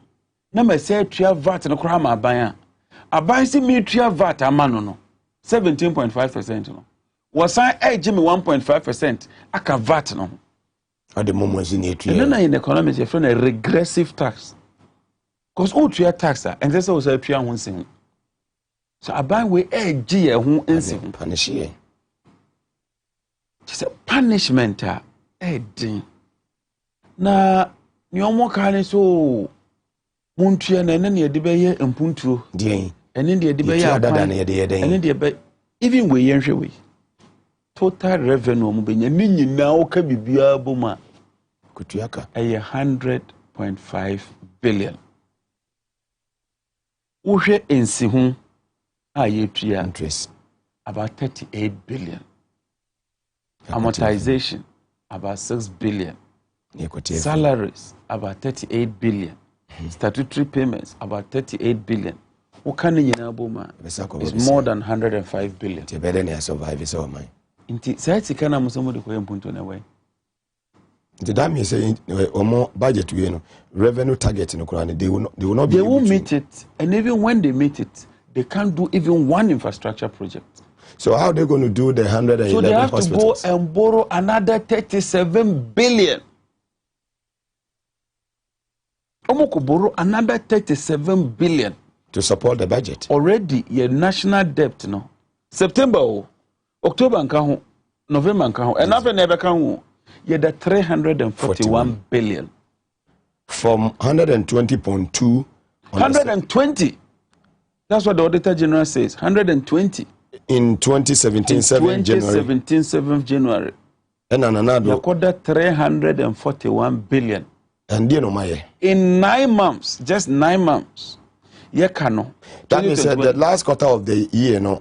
Na me say tua VAT no kura ma aban a. Aban se me tua VAT ama no 17.5% no. Wasan age me 1.5% aka VAT no. At the moment in etua. And then in economics you find a regressive tax. Cause all tua tax and that's also tua ho nsin. So aban we age ye ho nsin. Punish ye. It's a punishment din. Na nyomo kan so muntua na ne de be ye mpunturo. Dien. Ene de be ye adada na ye de den. Ene de be even we yenhwe we. Total revenue mo be nya ni nyina o ka bibia boma. Kutuaka. 100.5 billion. Uhwe ensi ho a ye tua interest about 38 billion. Amortization about 6 billion. Salaries about 38 billion. Statutory payments about 38 billion. What can you know it's more than 105 billion. The better than survive is all mine. Inti saiti kana musomo de ko yempunto na we. The that means saying more budget we know revenue target no they will not be they will meet it, and even when they meet it they can't do even one infrastructure project. So how are they going to do the 111 so they have hospitals? To go and borrow another 37 billion. Omoko borrow another 37 billion to support the budget. Already your national debt no September October nka November nka and after never kan you the 341 billion from 120.2 120. That's what the Auditor General says. 120 in 2017 7 January. 7 January. And another 341 billion. And you know my in 9 months, just 9 months. Yekano. That means the last quarter of the year, no,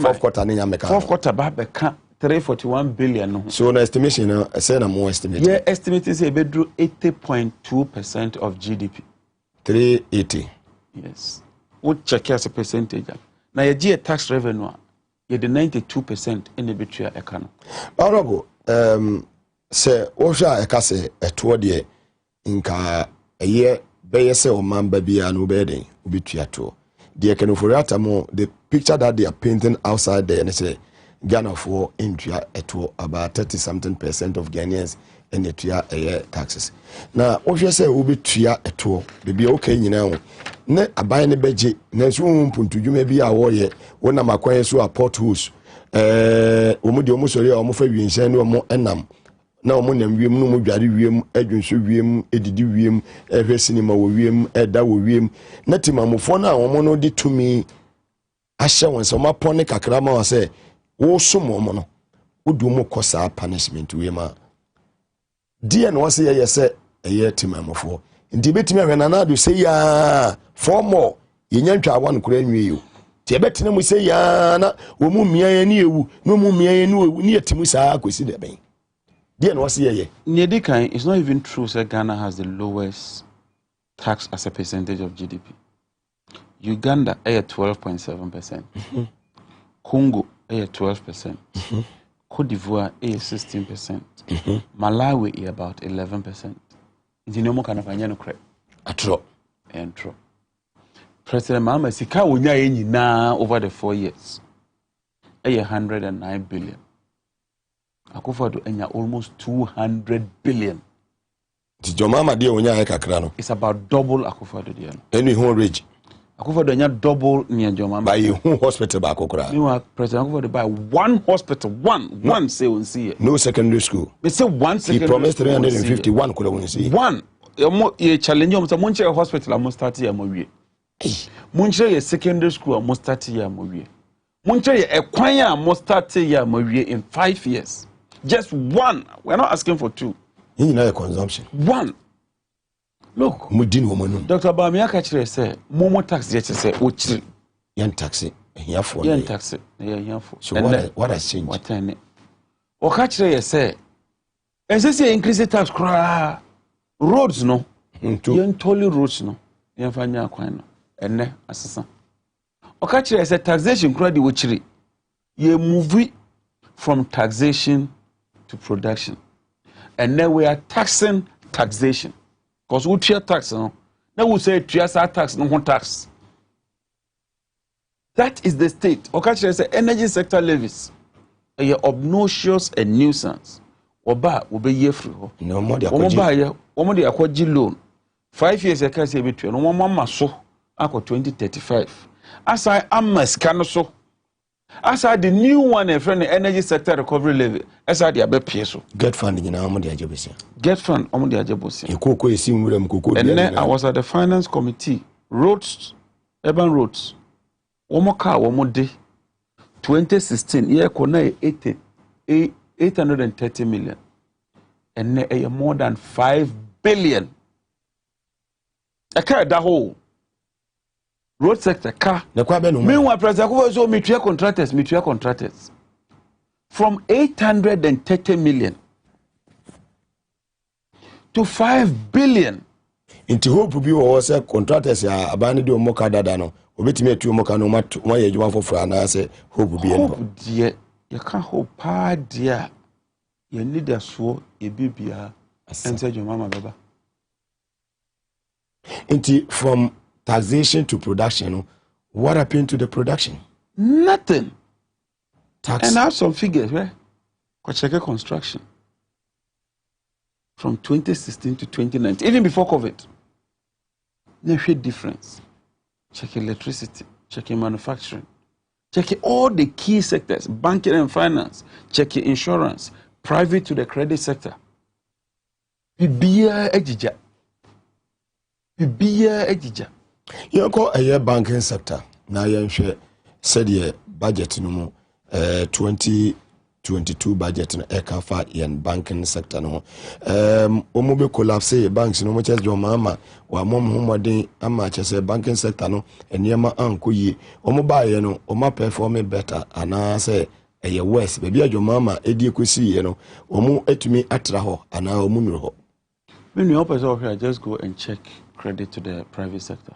fourth quarter, babeka 341 billion. So an estimation, say no more estimate. Yeah, estimate is a bedroom 80.2% of GDP. 380. Yes. What check as a percentage? Now your tax revenue, you the 92% in the betray economy. Honorable, say Osha Ekase a 2 year inka a year. Bayese o mamba bia no beden obituato de kenoforiata mo the picture that they are painting outside there and say Ghana for intua eto about 30% of Ghanaians and etua taxes. Na ohwe say obitua eto bibia okay nyina ho ne aban ne beje na so mpuntudwuma bia wo ye wona makwan so a potholes omudi omusori a omofa wienhyɛ ne omo enam na omo nam wiem no mo dware wiem adwunso wiem edidi wiem ehwe sinima wo wiem eda wo wiem na timamofo na omo no de tumi ahye won so mapone kakra ma wase wo somo mo no wodu mo kosa punishment we ma die no wase ye se eye timamofo ndi betimi ahwe na do say ya for more yenya ntwa awan kura nwie yo ti betina mu say ya na wo mu mia ye ni ewu no mu mia ye ni ewu ni yetimu saa kwesi de ben. It's not even true that Ghana has the lowest tax as a percentage of GDP. Uganda at 12.7%. Congo at 12%. Cote d'Ivoire at 16%. Malawi at about 11%. It's no more kind of a credit. And true. President Mahama Sika Unya na over the 4 years. 109 billion. Akufo-Addo enya almost 200 billion. It's about double Akufo-Addo there. Any home rage. Akufo-Addo enya double near Jomama. By a hospital back okra. You President Akufo-Addo buy one hospital, one say we see. No secondary school. They say one secondary. He promised 351 could only see. One. You challenge you to Munche hospital almost 30 years more. Munche a secondary school almost 30 years more. Munche a kwanya must start in 5 years. Just one. We're not asking for two. You know consumption. One. Look, Dr. Bamiaka Chire say, Momo tax yet say, which yen taxi, here for yen taxi, yeah, for. So what has changed? What any? Or catch say, and say increase the tax cry roads no, yen totally roads no, yen fanya kwano, and ne assassin. Or catch say taxation credit which ye move from taxation to production, and then we are taxing taxation. Because we treat tax, no? Now we say TSR tax, no tax. That is the state. Okay, say energy sector levies are obnoxious and nuisance. Oba will be year free. No more the akwaji loan. 5 years I can say between no one so ako 2035. As I am my scan so. As I the new one and friend the energy sector recovery levy. As I the abe peso. Get funding in our money ajabusia. Get fund on the ajabusia. Ekoko esi mwurem koko. And then I was at the finance committee. Roads, urban roads. One car, one more day. 2016, yeah, kona 830 million. And then more than 5 billion. A car that whole. Road sector car. Meanwhile, President Kubo mutual contractors. From 830 million to 5 billion. Inti hope bi wo say contractors ya abani de omoka dada no obetimi atu omoka no ma ye adwuma foforo na say hope bi en. Hope die you can hope pa dia you need so e bibia ense adwuma ma baba. Inti from taxation to production, what happened to the production? Nothing. Tax. And I have some figures, right? Check construction. From 2016 to 2019, even before COVID. There's a difference. Check electricity, check manufacturing, check all the key sectors, banking and finance, check insurance, private to the credit sector. Bibia ejija. Yoko a banking sector. Now you said ye budget no 2022 budget no ekafa yen banking sector no. Omobe collapse banks no much as your mama wa mom homodin ama chese banking sector no enema anko yi. Omoba ye no oma perform better ana say eye worse baby your mama edi ekosi ye no omo etumi atra ho ana omu nuro ho. When you open up here, just go and check credit to the private sector.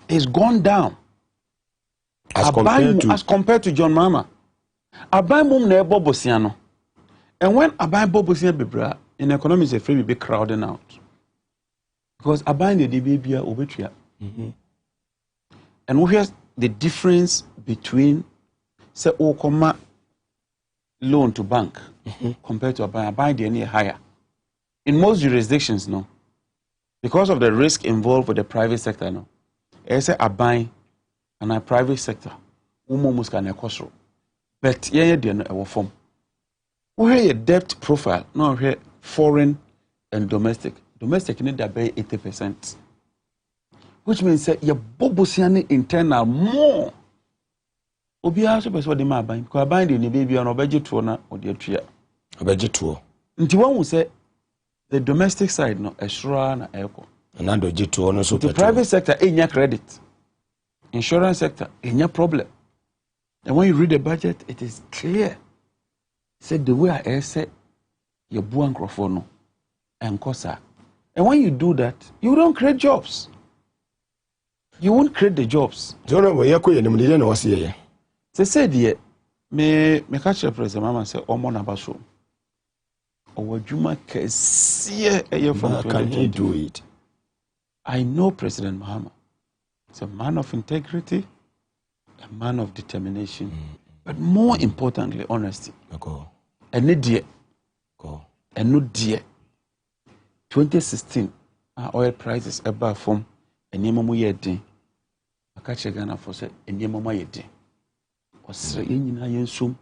It's gone down. As compared to John Mama. Abai mum na ebo bosiano. And when abai bobosian bebra in economics a free be crowding out. Because abai the debia obetria. And here's the difference between say okoma loan to bank compared to abai the any higher. In most jurisdictions, no. Because of the risk involved with the private sector, no. Ese abai and a private sector, muska na ekosro. But yeah, no form. We have a debt profile, no here foreign and domestic. Domestic need to pay 80%, which means that your bobosiani internal more. Obiya so person dey ma abai because abai dey ni baby on obeje to na odi atua. Obeje to. Nti wan say the domestic side no esura na eko. And ando jitu no so the private sector enya credit. Insurance sector enya problem. And when you read the budget, it is clear. Said the way I said your buan crofo and kosa. And when you do that, you don't create jobs. You won't create the jobs. Don't know where you're going to see. They said, yeah, me catch the president, mama say, Omo Nabaso. Or Juma see from can he do it? I know President Mahama. He's a man of integrity, a man of determination, but more importantly, honesty. And no dear. And no dear. 2016, our oil prices above from a name yedi. I catch a Ghana for say a name yedi. Was in Yensum,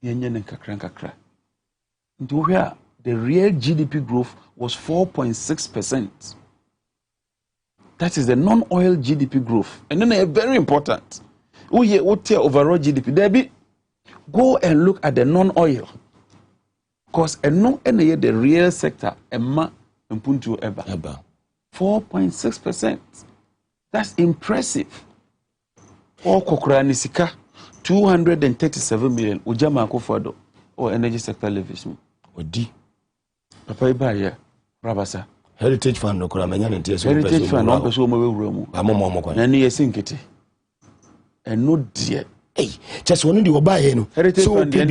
Yanyan and Kakra. Into where the real GDP growth was 4.6%. That is the non-oil GDP growth. And then very important. Who here would tell overall GDP? Debbie, go and look at the non-oil. Because the real sector, Emma and Puntu Eba. 4.6%. That's impressive. Or Kokuranisika, 237 million. Ujama Kofado or energy sector levies. Odi. Papa Ibaya, Rabasa. Heritage Fund, no Kuramanian and Tears. Heritage Fund, no person room. I'm a mom. And you sink it. And no dear. Hey, just one you buy in. Heritage Fund, when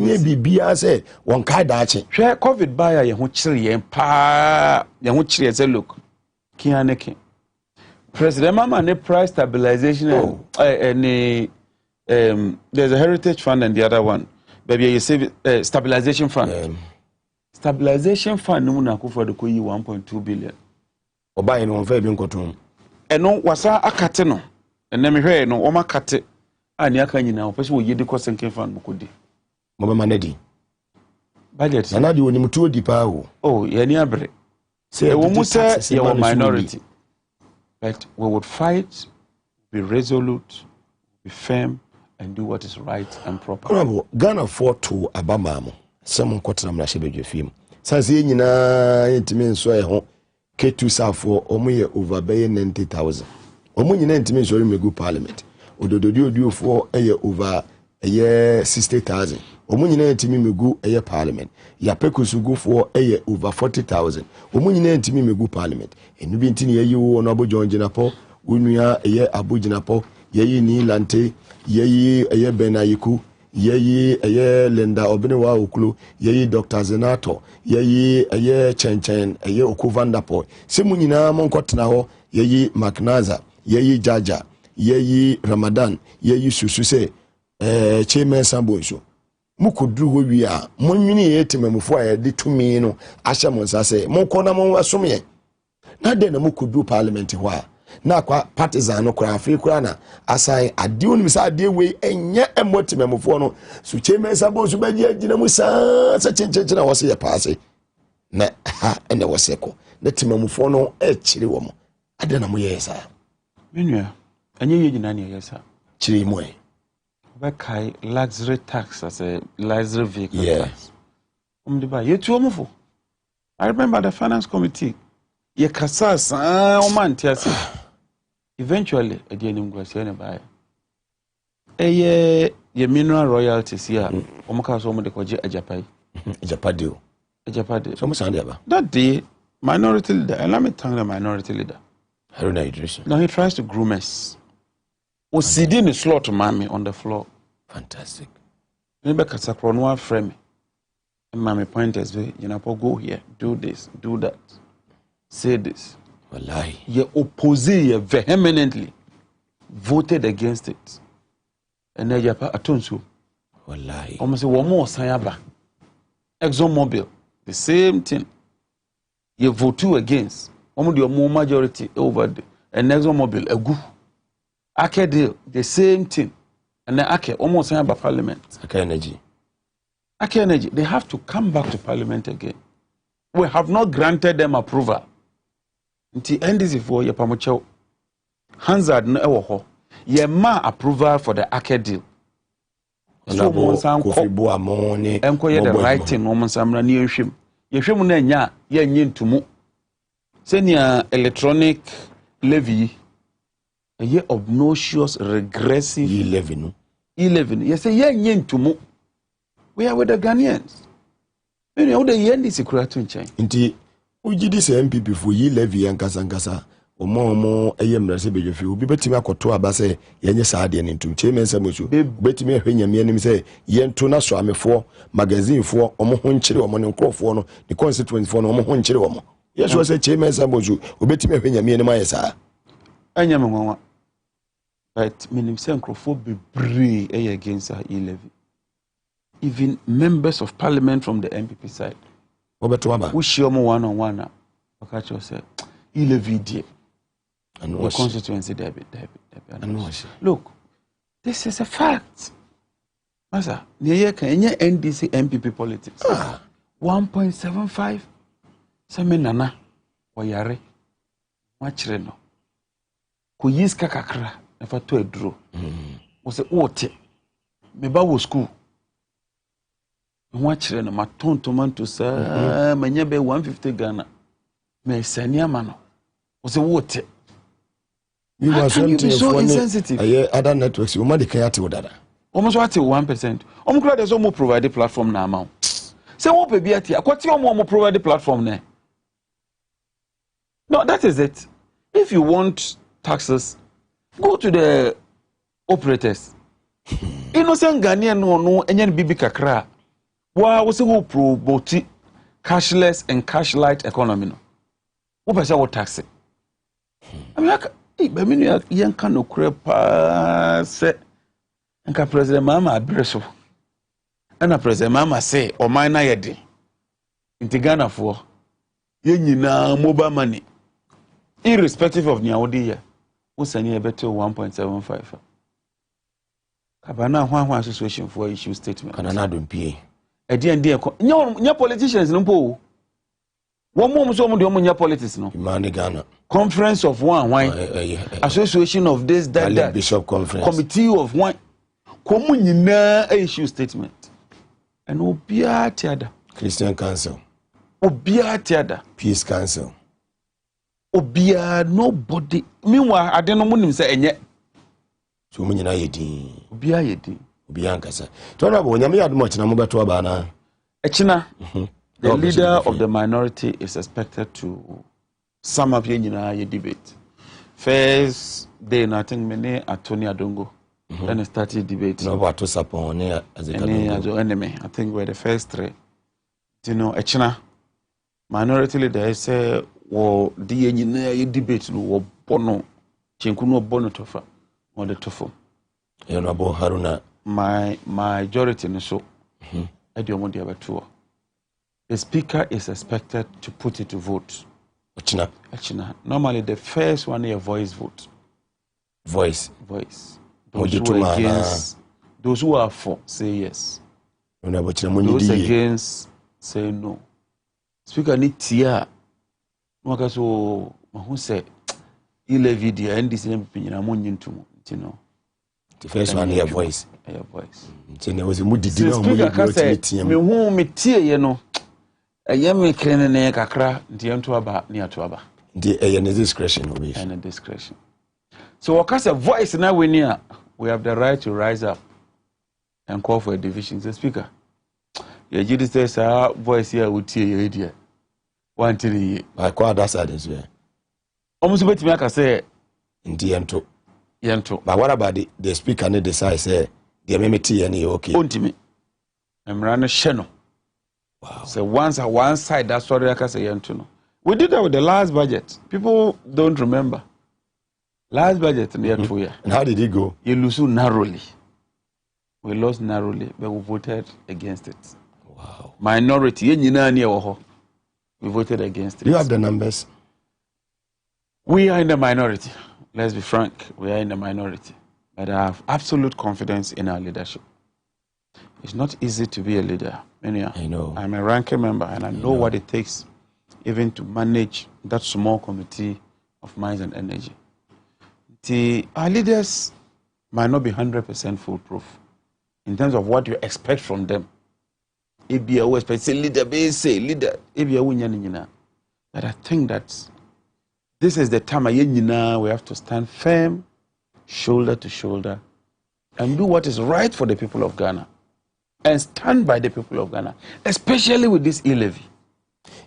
you be say, one card dachi. Share COVID buyer, Yahuchi and Pa Yahuchi as a look. Kianeki. President Mama, and price stabilization. There's a Heritage Fund and the other one. Baby, you say stabilization fund. Stabilization fund, no one for the 1.2 billion. Or buying one fair being cotton. And no, was a cateno. And then me hear no, Oma Cate. And Yakan now, person will yield the cost and fund Mukudi. Mama Manedi. Budget. And I do him 2 deeper. Oh, Yaniabre. Say a woman says you're a minority. But we would fight, be resolute, be firm, and do what is right and proper. Ghana fought to Abamamo. Some quarter of Nashibe film. Sansi na intimate so a home. K2 South for Omoye over Bay 90,000. Omoye intimate so me go parliament. Odo for a year over a year 60,000. Omoye intimate me go a year parliament. Yapeku go for a year over 40,000. Omoye intimate me go parliament. And you be intini you on Abu John Jinapo, Unuya a year Abu Jinapo, ye ni Lante, ye a year Benayiku. Ye Linda Obenewa Uklu, ye Dr. Zenato, ye Chen, ye Okuvandapo, Simunina Monkotnaho, ye Macnaza, ye Jaja, ye Ramadan, ye Sususe, Chairman Sambonso. Mukudu we are, Monuni etimemufua did to me, no, Ashamons, I say, Monkona Monwasumie. Not then a Mukudu parliament wa. Na kwa partisan no kwa afi kwa na asai ade onu misa ade we enye emotimemfo no su cheme sabo su baji agina musa sa chenchen na wose ye paase na ha ene wose ko na timemfo no e chiri wo mo ade na mo ye sa menua enye ye gina na ye sa chiri mo e ba kai luxury tax as a luxury vehicle tax de ba ye tuo mfo. I remember the finance committee ye kasa sa o man tiase. Eventually, a dear name was sent by a mineral royalties here. Omaka so much a Japan. Japadio. A Japan. So much under that day, minority leader, and let me tell the minority leader. I don't know Idris. Now he tries to groom us. Was sitting in slot mommy on the floor. Fantastic. Maybe Casacronwa frame. And mommy pointers, you know, go here, do this, do that, say this. Wallahi. Ye oppose vehemently, voted against it. And then Japa Atonsu. Wallahi. Almost one more Sayaba. ExxonMobil, the same thing. You vote against. Almost your more majority over the and ExxonMobil, a good. Ake deal, the same thing. And then Ake, almost Sayaba Parliament. Ake Energy. Ake Energy, they have to come back to Parliament again. We have not granted them approval. Nti NDC for your pamocho Hansard no ewo ho ye ma approval for the Ake deal. So mo san Kofi Boamoni enko ye the writing no mo samra ni ehwem. Ye hwem na nya ye nye ntumu. Senior electronic levy ye obnoxious regressive E-levy no. E-levy. Ye say ye nye ntumu. We are with the Ghanaians. When you the NDC kura to nchen. Nti ujidi se MPP for E-levy yankasa omo eyemrase bejofi obi betimi akoto abase yenye saade ne ntum cheme nsamosu betimi ahwenya mianim se yento na so amefo magazine fo omo ho nkyere omo ne nkrofo no the constituency fo no omo ho nkyere omo yeso se cheme nsamosu obetimi ahwenya mianim ayesa anya menwa but minim se nkrofo bebre against E-levy. Even members of parliament from the MPP side. We share more one-on-one now. Okacho said, E-levy dear. The constituency debit. Look, this is a fact. Masa, niye kanya NDC MPP politics. 1.75. Same nana, wayare, machireno. Kuyiska kakra, na fa to aduro wo se wote me ba wo school ho akire na maton tomato sa manya be 150 Ghana me sani ama no wo se wote you are so insensitive other networks you ma de kan ate wodada almost what 1%. Omukura there's no provide platform na amount. Say what be ati akwati omo provide platform na. No, that is it. If you want taxes, go to the operators. Innocent Ghanaian no enye bibi kakra. Wa wo se wo promote cashless and cash light economy no. Wo pese wo tax. I mean be me no yen kan no krepa se nka president mama adreso ana president mama say o man na yede nti Ghana for ye nyina mobile money irrespective of niawodi here wo sani e beto 1.75 kabana ho association for issue statement kana na don pie e die nya politicians no po wo mo so mo de mo nya politics no man Ghana conference of one association of this that bishop conference committee of one komu nyina issue statement and obia tiada Christian Council obia tiada Peace Council obia nobody meanwhile ade no munim say enye so mu nyina yedi obia yedi obia ankasa to na bo nyame yadom akina mo beto aba na ekina the leader of the minority is expected to sum up nyina ye debate first day na think many Attorney Adongo then started debate. No, what to support as a enemy. I think we're the first three. You know, a China minority leader say, "Well, the engineer debate no bono, chinkuno bono tofa, or the tofu." You know about Haruna. My majority in so. I don't want the other two. The speaker is expected to put it to vote. China. Normally, the first one is a voice vote. Voice. Those who are against, those who are for, say yes. Those against, say no. Speaker need tia. Mwaka so mahu say E-levy the NDC na monyentumo, you know. The first one is a voice. A voice. There was a moody dinner. Speaker can say me hu me tie ye no. Eye me kene ne kakra ndi ento aba ni ato aba. The discretion obey. And discretion. So because a voice now we have the right to rise up and call for a division. The speaker, your judy says our voice here would tear your idea. One till the I call that side as well. Almost bet me I say in the Yento. But what about the speaker and decide say the MMT and okay? Ultimate. I'm running channel. Wow. So once at one side that's what I can say Yento. We did that with the last budget. People don't remember. Last budget in the year 2 years. And how did it go? You lose narrowly. We lost narrowly, but we voted against it. Wow. Minority. We voted against it. Do you have the numbers? We are in the minority. Let's be frank. We are in the minority. But I have absolute confidence in our leadership. It's not easy to be a leader. I know. I'm a ranking member and I know what it takes even to manage that small committee of minds and energy. Our leaders might not be 100% foolproof in terms of what you expect from them. If you always say leader, if you but I think that this is the time we have to stand firm, shoulder to shoulder, and do what is right for the people of Ghana, and stand by the people of Ghana, especially with this E-levy.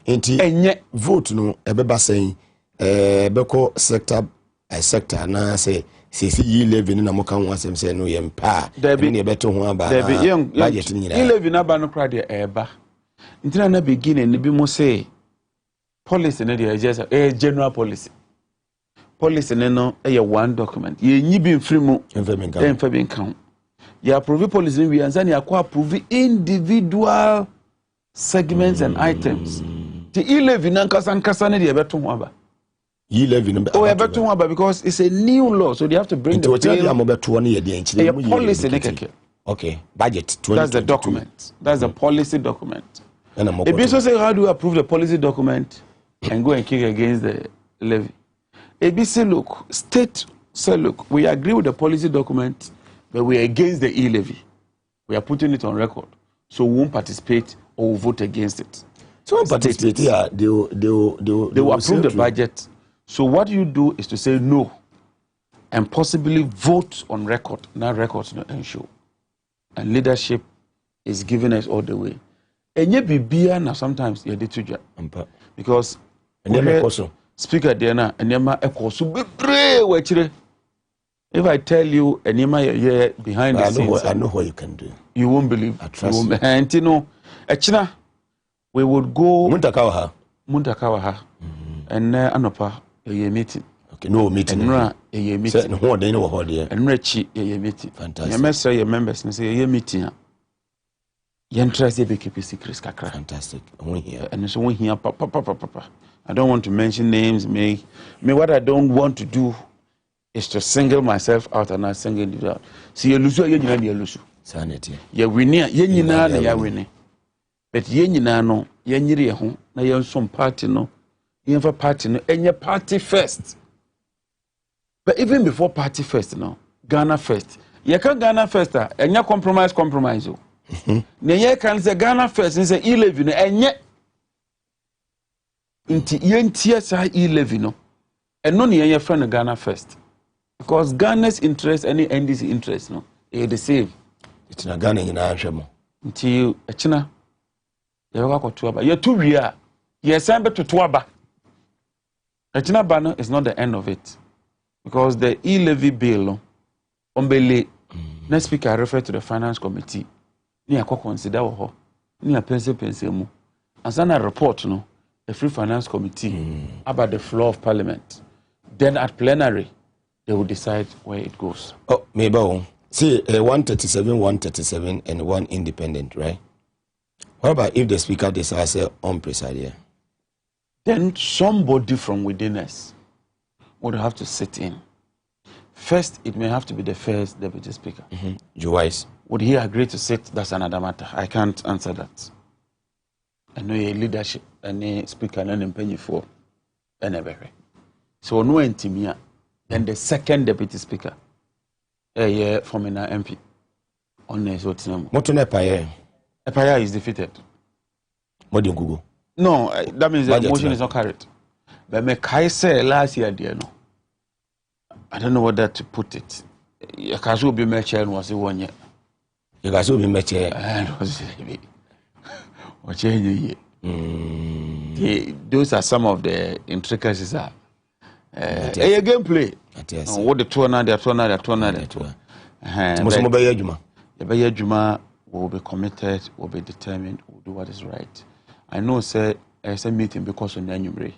And yet, vote no, ebeba saying, beko sector na say E-levy na mo kan wasem say no yempa na beto ho aba budget ni E-levy na ba no kra de eba ntina na begin ni bi mo say policy na dey just general policy no one document ye nyi bi mfiri mu emfa bi kan ya approve policy we ansa na akwa approve individual segments and items the E-levy na nkasa na dey beto ho aba E-levy no because it's a new law, so they have to bring the bill. Policy. Okay, budget. That's the document. That's the policy document. If you say how do you approve the policy document and go and kick against the levy? ABC look, state say, look, we agree with the policy document, but we are against the E-levy. We are putting it on record. So we won't participate or we'll vote against it. So participate, yeah, they will approve the budget. So what you do is to say no and possibly vote on record. Now records not ensure. And leadership is giving us all the way. And yet be now sometimes you did to because Speaker Diana and Yama if I tell you and Yama behind the scenes, I know what you can do. You won't believe. I trust you. And you know, Echina, we would go Muntakawaha, and Anopa a meeting. Okay, no meeting. And a meeting. What they know what they and Rechi a meeting. Fantastic. You must say your members and say a meeting. Yantrasi be keep secrets kakra. Fantastic. And so we here, papa. I don't want to mention names. Me, what I don't want to do is to single myself out and not single it out. See, you lose, you lose. Sanity. You win, you winning. But you no, you home, now you're some party, no. You have a party, no, and your party first. But even before party first, no, Ghana first. You can't Ghana first, and you compromise. Now you can say Ghana first and say E-levy, and yet. Inti yentia E-levy no and no near your friend Ghana first because Ghana's interest and NDC interest no the same. It's not Ghana in Ashamo until a China you go to Aba. You're 2 years. Yes, I'm to Tuaba. A China banner is not the end of it because the E-levy bill on Bele next speaker I refer to the finance committee. Near consider ho near pencil mu and send a report no. A free finance committee about the floor of parliament. Then at plenary, they will decide where it goes. Oh, maybe see 137, and 1 independent, right? What about if the speaker decides on presiding? Then somebody from within us would have to sit in. First, it may have to be the first deputy speaker. Juwise. Would he agree to sit? That's another matter. I can't answer that. I know a leadership and a speaker and a penny for and everything. So no intimia. Then the second deputy speaker, a year from an MP on a sort of Motone Paye. Epaya is defeated. Modern Google. No, that means the motion is not carried. But me Kai say last year, dear no. I don't know whether to put it. You can be my chair was 1 year. You guys will be my chair. Those are some of the intricacies. A gameplay. What the two another. The Juma will be committed, will be determined, will do what is right. I know, sir, as a meeting because of the annual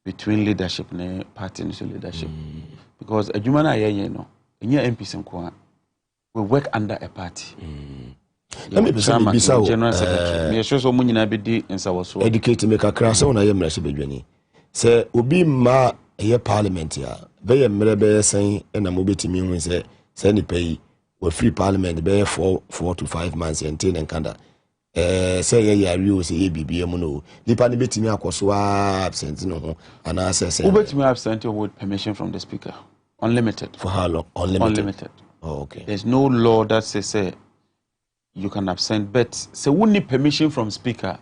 between leadership and party leadership. Because a Juma, you know, in your MPs we work under a party. Let me be general secretary. Me sure so many na be di nsawoso. Educate me kakra so na ye mrase bedwani. Se obi ma ye parliament ya. Be ye mre be sen na mo betimi hu se ni pay we free parliament be 4 to 5 months until and kanda. Say ye yari o se ye bibie mu no. Nipa ni betimi akoso absent no ho ana say who betimi absent with permission from the speaker. Unlimited. For how long? Unlimited. Oh, okay. There's no law that says you can absent, but say we need permission from speaker.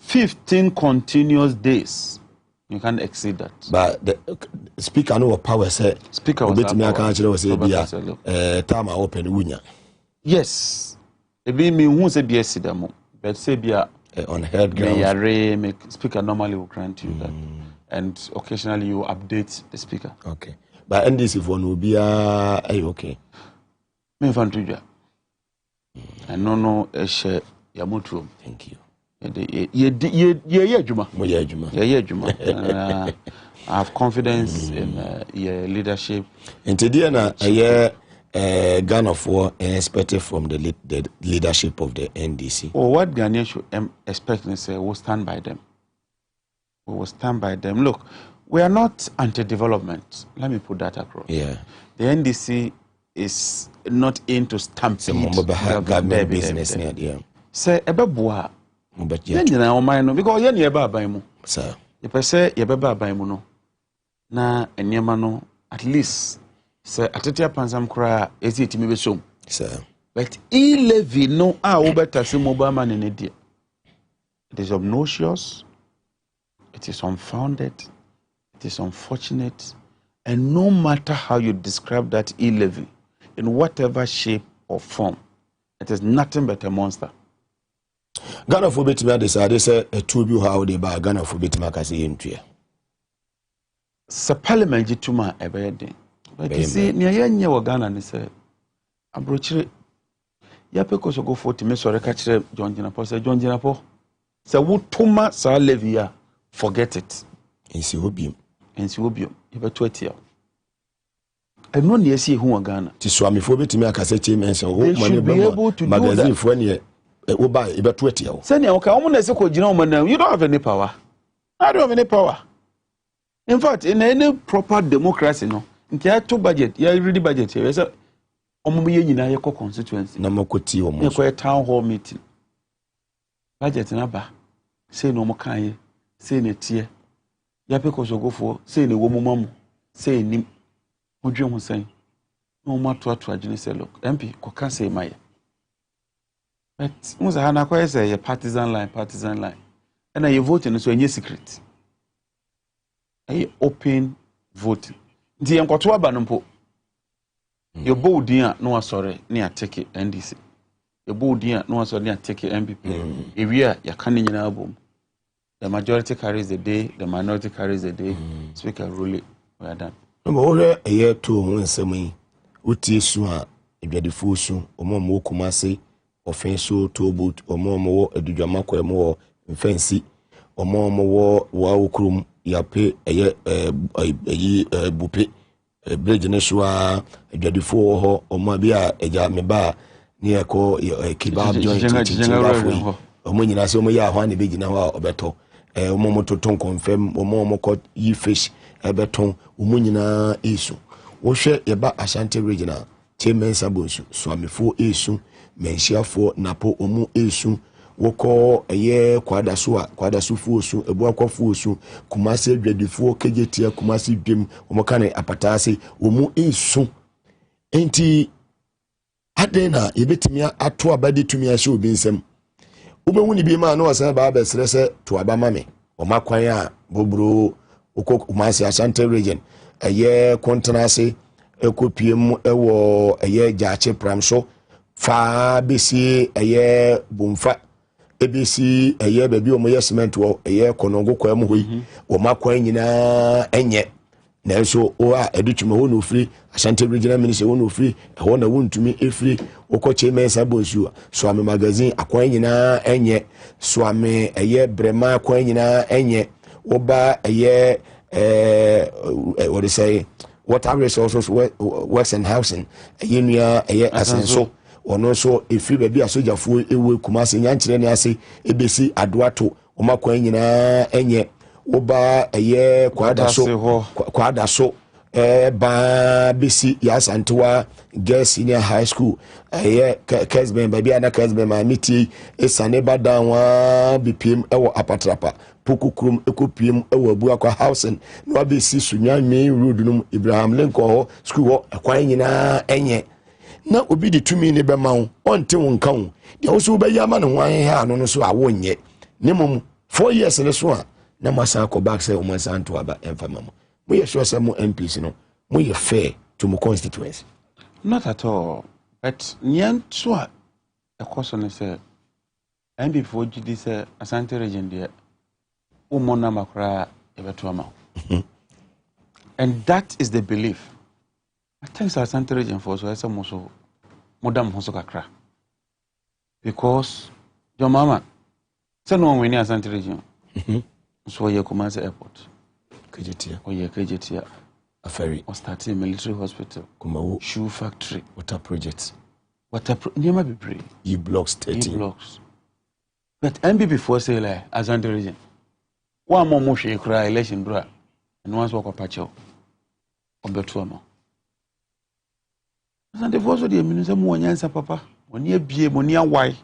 15 continuous days. You can't exceed that. But the speaker no power say. Speaker was time open wunya. Yes. It be me who say be sidamo, but say be on head ground. Speaker normally will grant you that, and occasionally you update the speaker. Okay. But NDC for no be okay. Me fan tuja. I no share yamutu. Thank you. Yeah, Juma. Juma. I have confidence in your leadership. And today na a gun of war expected from the leadership of the NDC. Oh, what Ghanaians should expect is we'll stand by them. We will stand by them. Look, we are not anti-development. Let me put that across. Yeah. The NDC is not into stampede government business. Yeah. Say ebeboa. But yeah, you know, because you're near Baba. Sir, if I say you're Baba, no, na and Yamano, at least say atetia pansam kra esi etimi be som sir but E-levy no a wo beta se mobile money ne dia it is obnoxious, it is unfounded, it is unfortunate, and no matter how you describe that E-levy in whatever shape or form, it is nothing but a monster. Ghana for bit me decide say a two how they buy Ghana for bit me kase yentue. Sa parliament jituma ebeden. But you see near yenye wa Ghana ni say abrochire ya pe ko so go 40 me so reka kire John Jinapo say John Jinapo say wotuma sa levy ya forget it. Ensi obium You be 20 eno ne esi hu wa Ghana. Ti so amefo bit me akase che men say wo money be magazine fo ne wo buy e be 20 o. Say ne okay omo na se ko gina omo na you don't have any power. I don't have any power. In fact, in any proper democracy, no, nti ya to budget, ya ready budget, ya say omo ye nyina ye ko constituency. Na makoti omo. Ye ko town hall meeting. Budget na ba. Say no mo kan ye, say ne tie. Ya pe ko sogofo, say ne wo mo mamu, say nim. Odwe ho say. No mo to agene say look, MP ko kan say maye. But musa hana ko say ye partisan line. And na you vote no so any secret. A open voting. The enkoto aba no mpo. Your boldin a no asore na ya take NDC. Your boldin a no asore na ya take MPP. Ewia ya kan nyina abom. The majority carries the day, the minority carries the day. Speaker rule we are done. No ore eye to ho nsem yi. Uti su a edwadefo su omo kumase offenso to boot omo edudwama kwa mo mfansi omo wa okrum yape eye bupe bridge ne so a edwadefo ho omo bia eja meba ne ekọ kebab joint tintinafo omo nyina se omo ya ho ne begina ho a obeto omo mototon confirm omo ko yi fish ebeton omo nyina esu wo hwe yeba Ashanti regional chairman sabonsu swamifo esu menshiafo napo omu esu woko eye kwadaso fuosu ebuakofo osu kumase adwadifo kejetia kumase dwem omokane apatase omu esu enti adena yebetimi ato abade tumi ahye obi nsem ubehuni bi ma no wasan ba besere se to abama me omakwan a bobro okok kumase Ashanti region eye kontrase ekopiem ewo eye jaache pramso fa besi eye bomfa ebesi eye baby o moye cement wo eye konongo kwa mu hoyi o makwan nyina enye nanso o a edutuma ho no free Ashanti regional minister ho no free ho na wontumi efree okoche mensa bonsu so ame magazine akwan nyina enye so ame eye brema akwan nyina enye oba eye what they say water resources works and housing yenua eye asenso ono so efiri baby asojafo ewe kumase nyankire ne ase ebesi adoato omakwan nyina enye oba eye kwada so ba besi yasantewa girls senior high school eye kesben baby ana kesben ma miti esane badanwa bpm ewo apatrapa pokukrum ekopiem ewo abuakwa housing no abesi sunya main road no Ibrahim Lincoln ho school ho akwan nyina enye na obi di tumi ne be mawo onte wonka wo de wo so be yama ne hwan ha no no so awonye ne mom 4 years ne so a na masa ko back say o man santo aba emfama mo we sure say mo MPs no mo ye fair to mo constituency not at all but nyan so a ekoso ne say MPP for GD say Asante region there o mona makra ebeto ama and that is the belief. I think Asante region for so esa mo so modam ho so kakra because your mama say no when Asante region so ye Kumasi airport kejetia o ye kejetia a ferry or starting military hospital kumawo shoe factory water projects Nema Bibre E blocks 13 E blocks but MPP for say like Asante region one more motion cry election bra and once walk up patcho obeto ama Asante for so the minister mo nyansa papa oni abie mo ni awai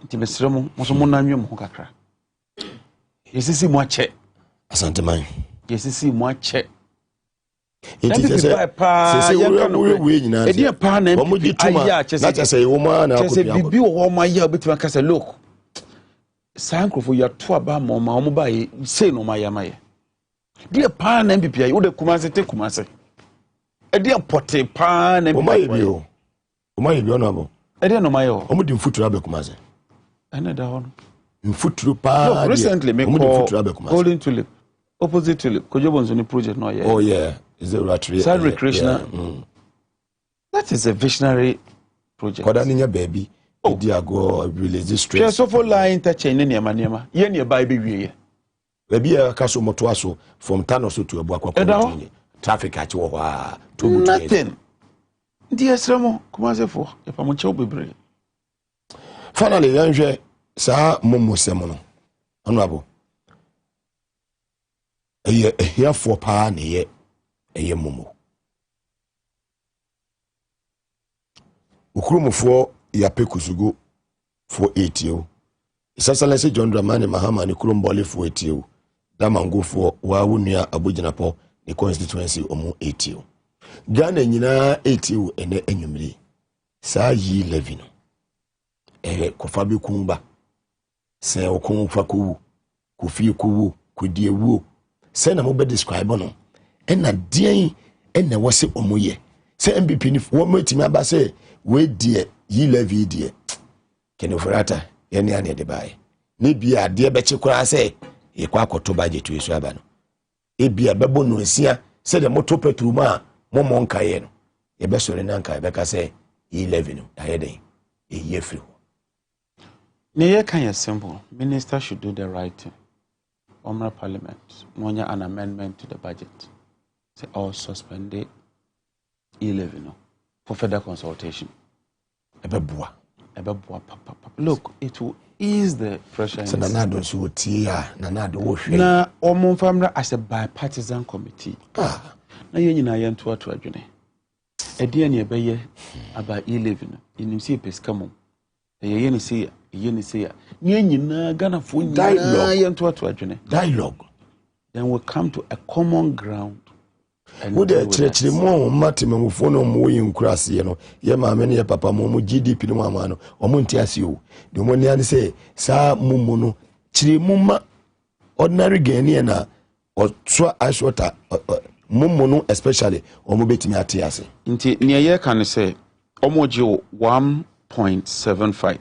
nti besremo mo so mo nanwem ho kakra yesisi mo ache Asante man yesisi mo ache Inti se we nyina e dia pa na MPP aya na say wo ma na akopia se bibi wo ma ya obetima ka say look sankrofo ya to aba ma omo ba yi say no ma ya ma ye dia pa na MPP ayi wo de kumase te kumase e dia pote pa na MPP o ma ye bi ono abo e dia no ma ye omo di mfuturo abe kumase ene da ho mfuturo pa recently me call golden tulip opposite tulip kojobonzo ni project no ye oh yeah is it right sad recreational that is a visionary project koda ninya baby di ago release stress so for line interchange ne niema ye ne ba be wie baby ya kaso moto aso from Tano so to Abuakwa traffic achi wo ha to nothing ndi esremo kumasefo e pa mo chew bebre finally yanhwe sa momo semo no honorable here for pa ne ye momo ukrumufo ya pekusugo for 8 isasalese John Dramani Mahama ni kurumbole for 8 damango for wa wunua aboginapo ni constituency omo 8 Ghana nyina 8 ene enwumiri sa E-levy no kofa be kumba se okunfa ko kofi ko kodiewu se na mo be describe no ena dien ena wo se omoye se MPP ni wo matimi aba se we die E-levy die kenofrata yene ane de bae ne bia de be chekura se ye kwa akoto budget we so aba no e bia bebo no nsia se de moto petrol ma momo nkaye no ye be sore na nkaye be ka se E-levy no ayeden e ye free ne ye kan ye simple minister should do the right thing Omra Parliament nonya an amendment to the budget say all suspend the E-levy no for further consultation ebeboa papa look it will ease the pressure so nanado so tia nanado wo hwe na omo famra as a bipartisan committee na ye nyina ye nto ato adwene ede ne ebeye aba E-levy no inimsi peska mom ye ne say nye nyina Ghana fo nyina ye nto ato adwene dialogue then we come to a common ground wo de chire mo matemamufo no mo yin kurase no ye maame ne ye papa mo GDP no mama no omo ntiase o de mo nia ne say sa mumu no chire mumma ordinary Ghanaian na otso ashota mumu no especially omo betimi atiase nti ne ye kan say omo je 1.75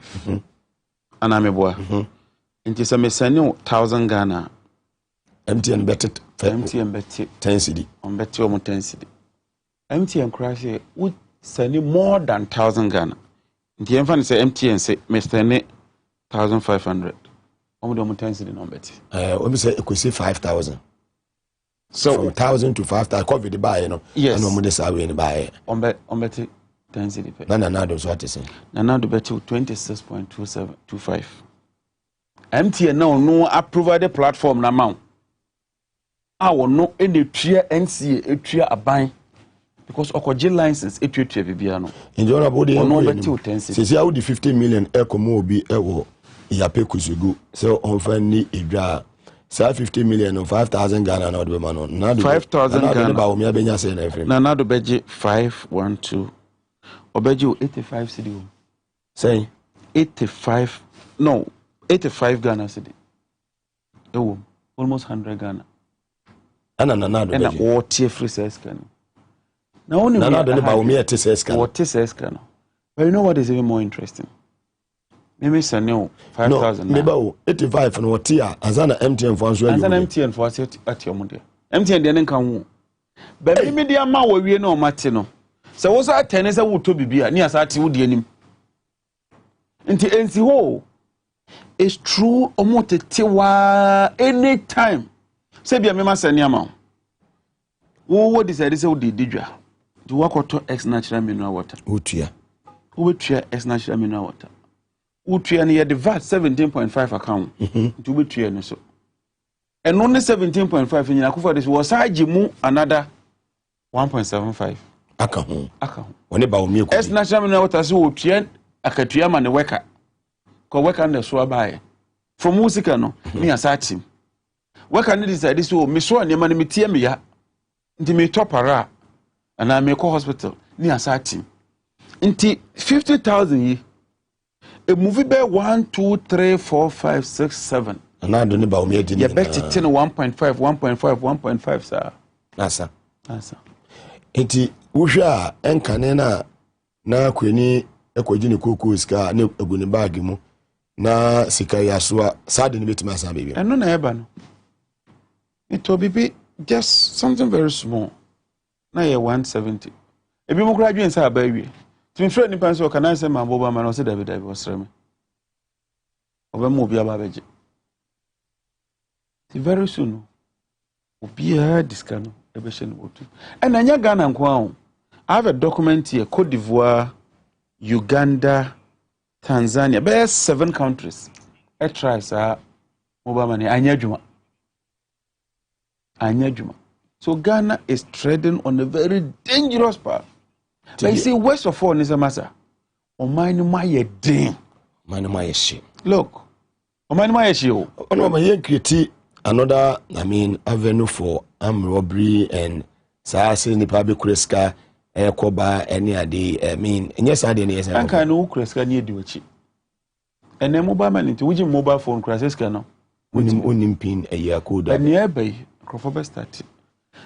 anameboa nti se mesane 1000 Ghana MTN betted 10 cedi on better on 10 cedi MTN crash would send more than 1000 Ghana the infant say MTN say Mr. 1500 on the 10 cedi no bet we say it could say 5000 so from 1000 to 5000 cover the buy no yes no mo dey say we buy on bet 10 cedi na do so what say na do bet 26.2725 MTN now no approve the platform na mount no any tria NCA etria aban because okoje license etria bibia no enjoy about the no betti 10 say say how the 50 million ekomo obi ewo yape kusugu so on fan ni edwa say 50 million no 5000 Ghana na do ma no na do 5000 Ghana ba o me abenya say na efrem na do beje 512 obeje 85 cedi o say 85 Ghana cedi ewo almost 100 Ghana na do beje na o tie free say scan na only na do ba o me tie say scan what say scan but you know what is even more interesting maybe say no 5000 no maybe 85 no tia azana MTN for anso azana MTN for at your money MTN de nkan wo ba mi media ma wo wie na o mate no se wo so atene se wo to bibia ni asa ate wo de anim nti ensi ho it's true omotetewa anytime se bia me ma sani ama wo decide se wo de didwa do wakoto ex natural mineral water otua wo tua ex natural mineral water wo tua ne ye the VAT 17.5 account nti wo tua no so eno ne 17.5 nyina ko for this wo saje mu another 1.75 aka ho woni ba o mi ko ex natural mineral water so wo tua akatua ma ne weka ko weka na so abaye from musika no ni asachi weka ne decide so me so anema ne metie me ya Nti me top ara and I me call hospital ni asati. Nti 50,000 yi. A movie be 1 2 3 4 5 6 7. And I don't know about me. You bet it 1.5 1.5 sir. Nasa. Nti uhwa enkanena na kweni ekogini kuku sika na eguni bag mu na sika yasoa sade ni betima san baby. Eno na eba no. It will be just something very small. Na ye 170. Ebi mo kura dwen sa aba wie. Timi friend ni pan so kana say mambo ba ma no say David osre me. Obema obi aba beje. Very soon. Obi a discount ebeshen wotu. And anya Ghana nko I have a document here, Cote d'Ivoire, Uganda, Tanzania, but 7 countries. I try sir mobile money anya juma. So Ghana is treading on a very dangerous path. But you see, worst of all, is a matter. Omani my ding. My shit. Look, Omani my issue. Oh no, my create another, avenue for armed robbery and Sasi ni public kreska koba any ade. And yes, I didn't. Yes, I can't know kreska near duchi. And then mobile money to which mobile phone kreska no. Unim pin a year code. And nearby, Crawford started.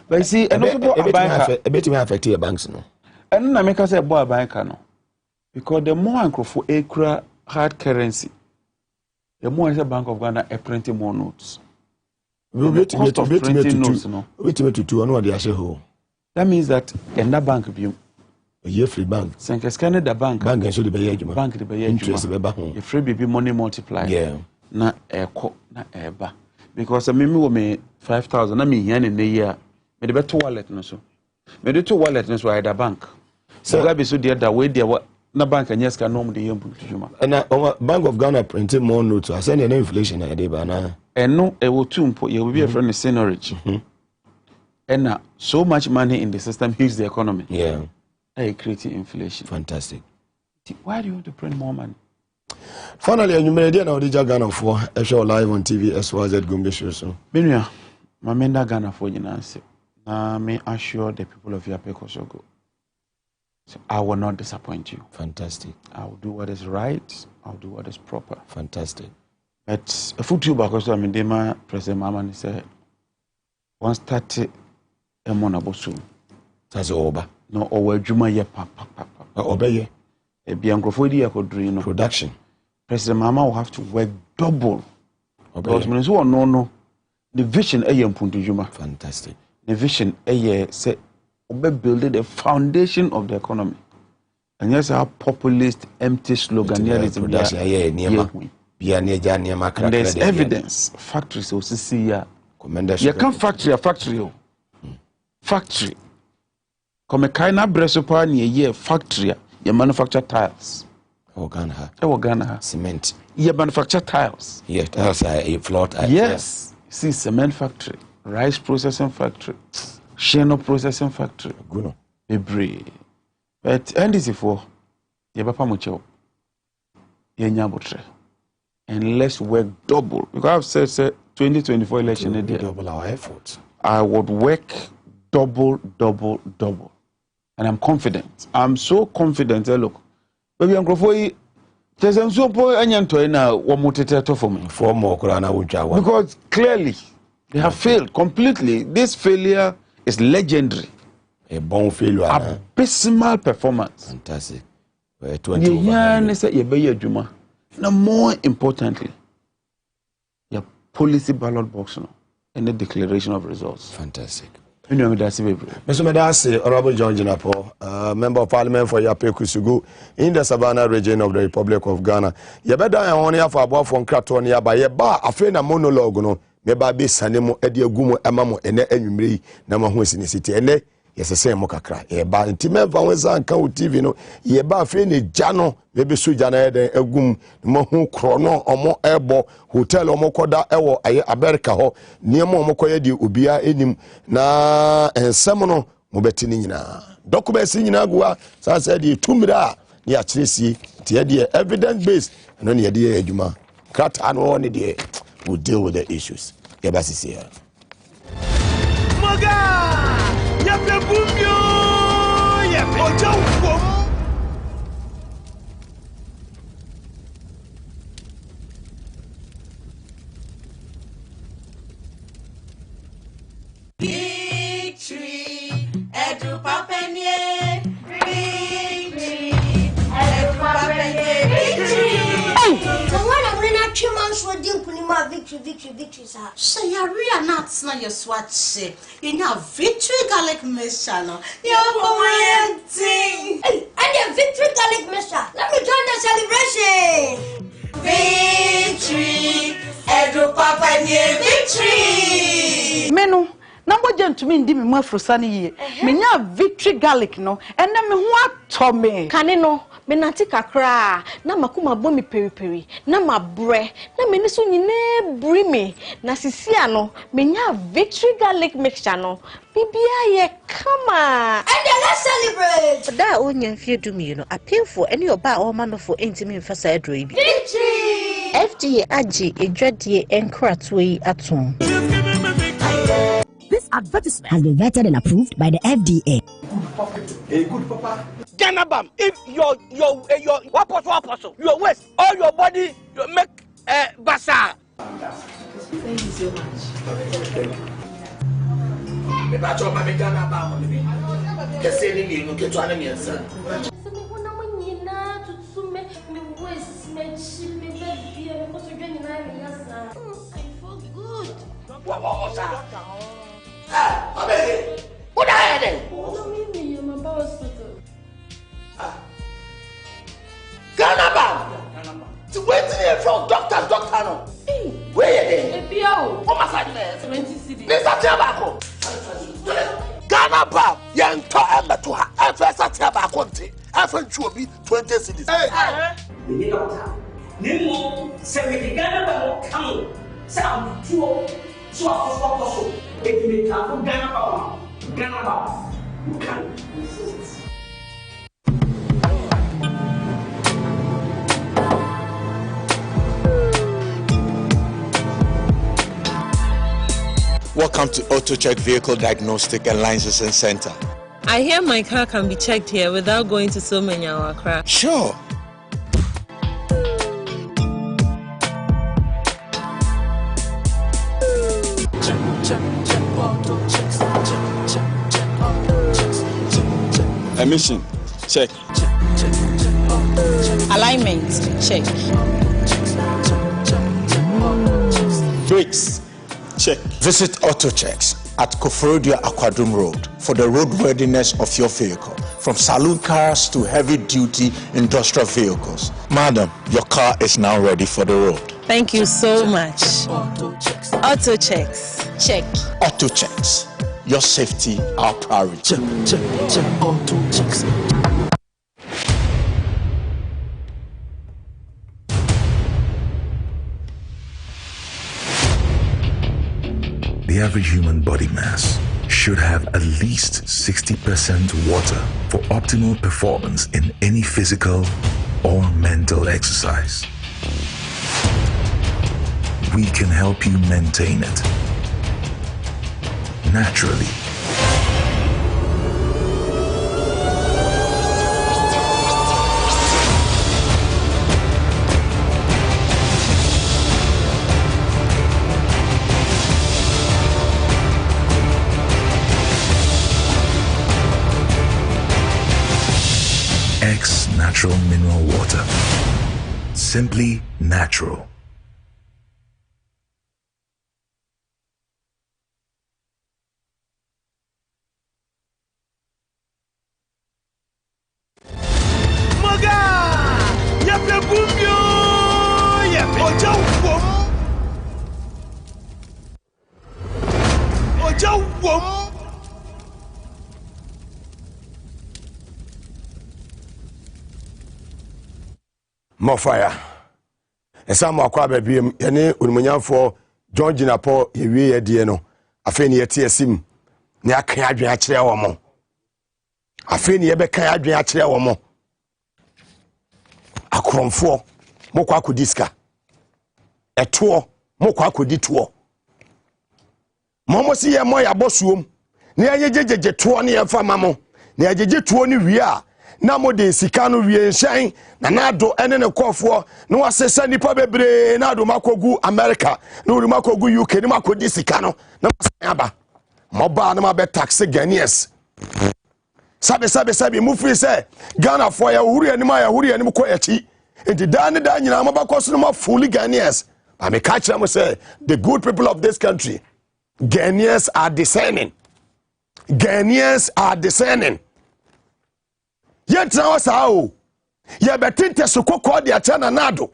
But you see, and also a bit may affect your banks no. And I make us a boy bank no. Because the more I for acre hard currency, the more is the Bank of Ghana printing more notes. Wait to 2 on what they are. That means that in that bank be a year free bank. Sanka scan the bank and should be bank the interest a free baby money multiply. Yeah. Na eko na eba. Because me 5,000 na me yan in the year. Me the better wallet no so. Me the two wallet no so I the bank. So that be so dear that way there na bank and yes can norm the year to juma. And Bank of Ghana printing more notes. I send an inflation a day bana. And no, it will too important. You will be a friend of senorage. And now, so much money in the system hits the economy. Yeah. I create inflation. Fantastic. Why do you want to print more money? Finally, you made it now. The Ghana for a show live on Tvxyz Gumbe show. So, Minya, my men Ghana for you answer. Now, may assure the people of Yapeko Sogo. So I will not disappoint you. Fantastic. I will do what is right. I will do what is proper. Fantastic. But a foot tube because I mean, Dema President Mama said, once 30 a monabosu. That's over. No, or Juma ye papa. Obey A Biancrofodia could dream of production. President Mama will have to work double. Because Obey. no, the vision a young Puntujuma. Fantastic. The vision a year say, Obe building the foundation of the economy. And yes, our populist, empty slogan here is production. And there's evidence. Factories also see ya. You can't factory. Factory. Come a kind of bresopa near year factory. You manufacture tiles. Ghana. Cement. You manufacture tiles. Yes, tiles are a float. Yes. See, cement factory, rice processing factory, sheno processing factory. Good. Every. But NDC for you papa mucho. You nyabotre. And let's work double. Because I've said 2024 election double our efforts. I would work double. And I'm confident. I'm so confident. Look, baby, I'm going to so poor and for me. 4 more Because clearly they have failed completely. This failure is legendary. A bon failure. Abysmal performance. Fantastic. Now, more importantly, your policy ballot box and the declaration of results. Fantastic. You know that's Mr. Medasi, Honorable John Jinapo, Member of Parliament for Yapekusugu in the Savannah region of the Republic of Ghana. You better only have about from Kratonia by a bar, a friend, a monologue, no, maybe be Sanemo, Edia Gumo, Amamo, and Enumri, Namahuis in the city, and yes, the same Mokakra. A bar in Timeva was on Cow TV, no, ye bar friend, Jano, maybe Sujana, a gum, Mohu Chrono, or more airbo, hotel or Mokoda, Ewo, America, near Mokoya di Ubia enim na ensemono mobetini na documents in Agua, so I said you 2 mira, near Chelsea, the evidence based, and only a dear Juma. Cut and one idea will deal with the issues. Yabasi here. Victory, sir. Say, you are not your swat say. You know, victory garlic mixture, no? You're my thing. Hey, and the victory garlic mixture. Let me join the celebration. Victory, Edu Papa, victory. Menu. Number gentlemen, dimmy more for sunny year. Menya victory garlic, no, and then me what Tommy. Canino. Menati kakra na makuma bomi peri na mabre na meniso nyine brime na sisia no menya victory garlic mixture no bibia ye kama and then let's celebrate da onye fie do me you know appeal for any oba or man for intimi mfasa edro ibi victory FDA agi edwadie enkrato yi atom. This advertisement has been vetted and approved by the FDA. A good papa. Ganabam, if your what apostle, your waist, all your body, you make bazaar. Thank you so much. Me bacho ma me Ganabam me. Kese ni mi no keto ana mi ensa. So me wona manyina tutume me waist me chi me baby me ko so dwani na me yasa. I feel good. What ah, abeg. What are you doing? No me am about hospital. Ganabam. To wait here from doctor no. Where you there? Ebia o. What massage me? 70 cedi. This atiabako. Ganabam. Yento embeto ha. First atiabako nti. Afenchu obi 20 cedis. Hey. The doctor. Nemo say we Ganabam come. Say am tuo. So afoso. If you can for Ganabam. You can resist. Welcome to AutoCheck Vehicle Diagnostic and Licensing Center. I hear my car can be checked here without going to so many hour crash. Sure. Emission, check. Alignment, check. Brakes, check. Visit AutoChecks at Koforodia Aquadrum Road for the roadworthiness of your vehicle, from saloon cars to heavy-duty industrial vehicles. Madam, your car is now ready for the road. Thank you so much. AutoChecks, check. AutoChecks, your safety, our priority. Check, AutoChecks. The average human body mass should have at least 60% water for optimal performance in any physical or mental exercise. We can help you maintain it naturally. X Natural Mineral Water. Simply natural. Mofire. Esam akwa babiem yene onumunyamfo John Ginapo yewie yedie no afeni yete asim ne akan adwen a kire wo mo afeni ye bekan adwen a kire wo mo akromfo mokwa akodiska eto mokwa akodi to momo si ye mo ya bosuom ne ayejejeje to ne yɛfa mamo ne ajeje to ne wie a na mo de sika no wie nhyɛn na nado ene ne kɔfoɔ na wasesa nipa bebre na do makogu America na uri makogu UK ne makodi sika no na masan aba moba na mabe tax Ghanaians sabe mu free say Ghana for ya huri anim kɔ yachi enti da ne da nyina mabakɔ so no ma fully Ghanaians I me catch them say the good people of this country Ghanaians are discerning. Ghanaians are discerning. Yet now sao ye betinte sukoko de achana nado.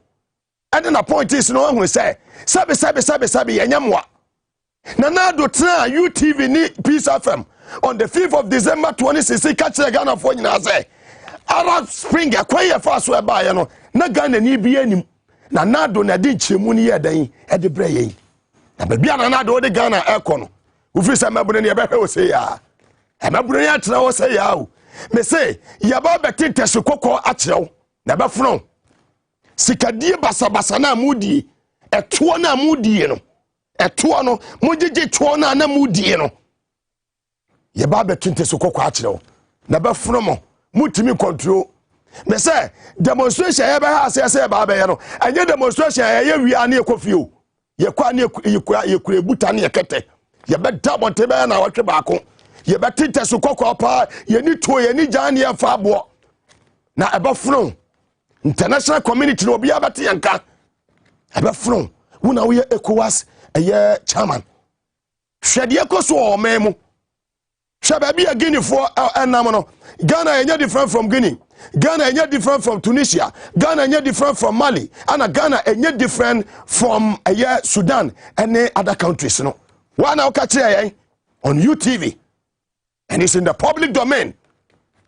And then the point is no one who say sabe yanyamwa. Nanado tra UTV ni Peace FM on the 5th of December 2016 catch the Ghana for you say Arab Spring akwaye fa so e ba ye no na Ghana ni bi anim na nado na di nchemu ni ye dan e de bre ye na bia na nado de Ghana ekono ufi se mabune ne ye be hwe say ya e mabune ya tra wo say ya o me say ya ba betinte sukoko akyew na be funu sikadie basabasa na mudie eto na mudie no eto no mujije to na mudie no ye ba betinte sukoko akyew na be funu mo mutimi control me say demonstration ye be ha say ba be ye no anye demonstration ye wi ane ekofio ye kwa ne ye buta ne kete ye be double te be na watwe baako ye be tinte sukoko pa ye ni to ye ni jan ye fa abo na ebe funu international community no obi abate yanka ebe funu wona wo ye ECOWAS eye chairman hwede ekoso o memu hwebe bia Guinea for enam no Ghana enye different from Guinea Ghana enye different from Tunisia Ghana enye different from Mali and Ghana enye different from Sudan and other countries no one now catch on UTV and it's in the public domain.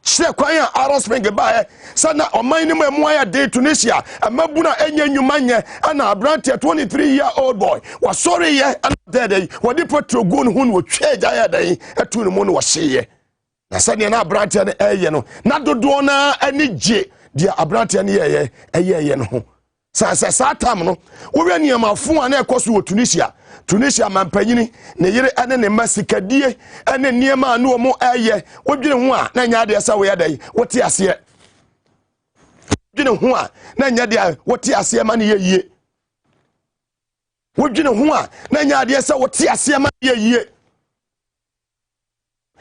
She kwanya Arab Spring ba sana oman ni memoya de Tunisia amabuna enye nyumanye ana abrante 23-year-old boy was sorry ye and there what the petrol gun hun wo twa ya dan etu no mo no wo hye na sane na abrante na eye no na dodo na anije dia abrante na eye no ho sa tam no wo wi niam afo ana ekoso wo Tunisia mampanyini ne yire ane ne masikadie ane niema anu omo eye wodwene ho a na nya de asa wo yadai wote ase wodwene ho a na nya de wote ase ma ne yie wodwene ho a na nya de asa wote ase ma ne yie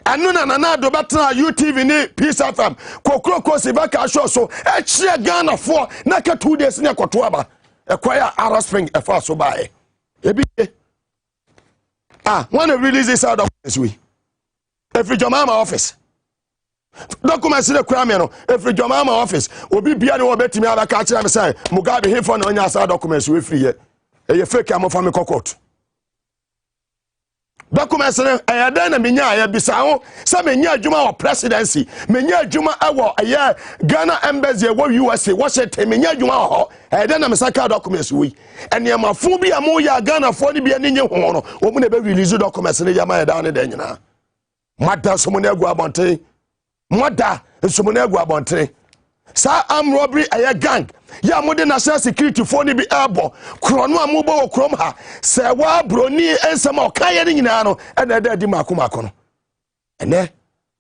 anu na na do betra UTV ni Peace FM kokroko sibaka show so e chia Ghana for na ka 2 days ne akoto aba e kwaya Arab Spring e fa so bae ebi when they release this out of this way. Every Jomama office. Documents in the crime, every Jomama office. Obi Biano or Betty Mala catch and say, Mugabe here for no side documents with free. A fake am from a cockot. Documents and then a minya bisao, some menya Juma or presidency, menya Juma awa a year Ghana embassy what USA, what's it, menya Juma, and then I'm a saka documents we. And yama phobia moya Ghana for the Bianin Hono, open a release documents in the Yamaya down in Dana. Mada Somonegua Bonte, Mada and Somonegua Bonte. Sa arm robbery a gang. Ya modern national security for the be able. Chrono mubo kromha. Se wa broni and some more kaya in ano and a daddy makumakono. And there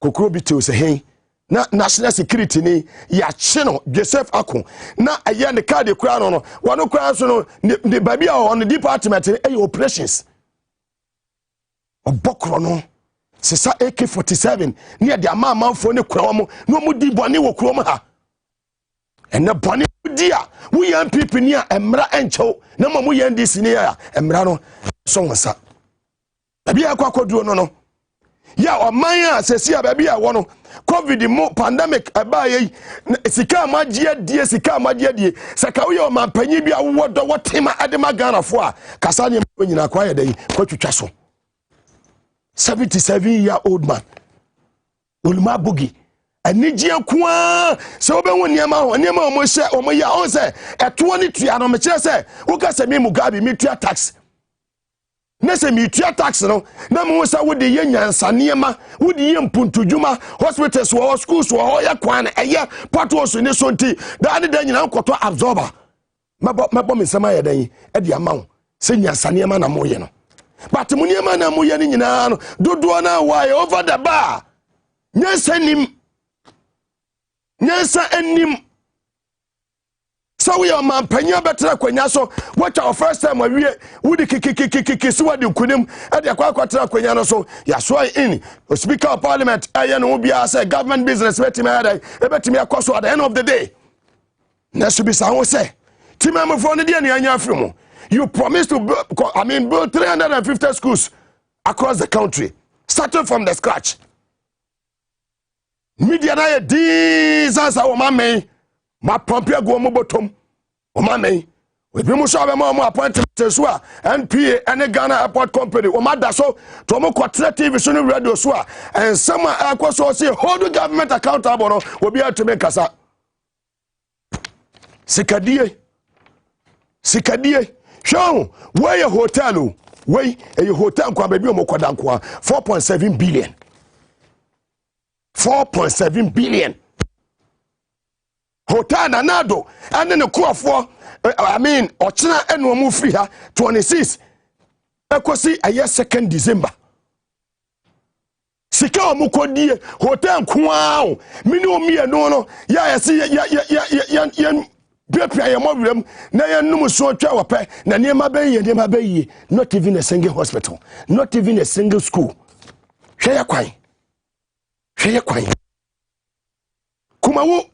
Kokrobi say hey. Na national security ni ya chino Joseph Akon na aya ne card crown no one crown so no the baby on the department operations obokro no sesa AK-47 near the amount for ne krom no mu di bone wo krom ha ene bone dia we yan people near emra encho na mamu yan dis near emra no so wonsa baby akwakoduo no ya omanya sesia baby a wono COVID mo pandemic abaye sika magie die saka wo mampanyi bia wo do wotema adema Ghana fo a kasa ne nyina kwa ye dai kwatwitwa so 77-year-old man Oluma Bugi anije kwa se obenwo niema omo hye omo ya on se eto ni tua no me kire se wo ka se me Mugabe me tua tax nese mi tua tax no na mo sa wo de ye nyansa niema wo de ye mpuntudwuma hospitals wo schools wo ya kwan eye potholes ni so nti da ne da nyina nkoto absorber mabo me sama ye dan e de amawo se nyansa niema na mo ye no but muniema na mu ye ni nyina no dodo na why over the bar nyansa enim so we are man panya betra kwanya so watch our first time we would kiki so wadi kunim e de kwatra kwanya no so ya so in speaker of parliament aye no bia say government business betimi ada e betimi akoso at the end of the day na so bi sa ho say timam for ne de anya afirmo you promised to build 350 schools across the country starting from the scratch media na Jesus our mama ma pompia go mo botom o mama we bi mo so be mo appointment so a NPA and Ghana Airport Company o ma da so to mo kwatre TV so no radio so a and some akoso say hold the government accountable no obi atime kasa sikadie show where hotel where a hotel kwa baby o mo koda nko 4.7 billion 4.7 billion hotel na nado ane ne kuafo ochina eno mu free ha 26 ekosi aye 2nd December sika o mu kodie hotel nkoa mini omi eno no ya Pia ya mobile na ya num so twa wope na niema bayi not even a single hospital, not even a single school. Hwe kwan kumawo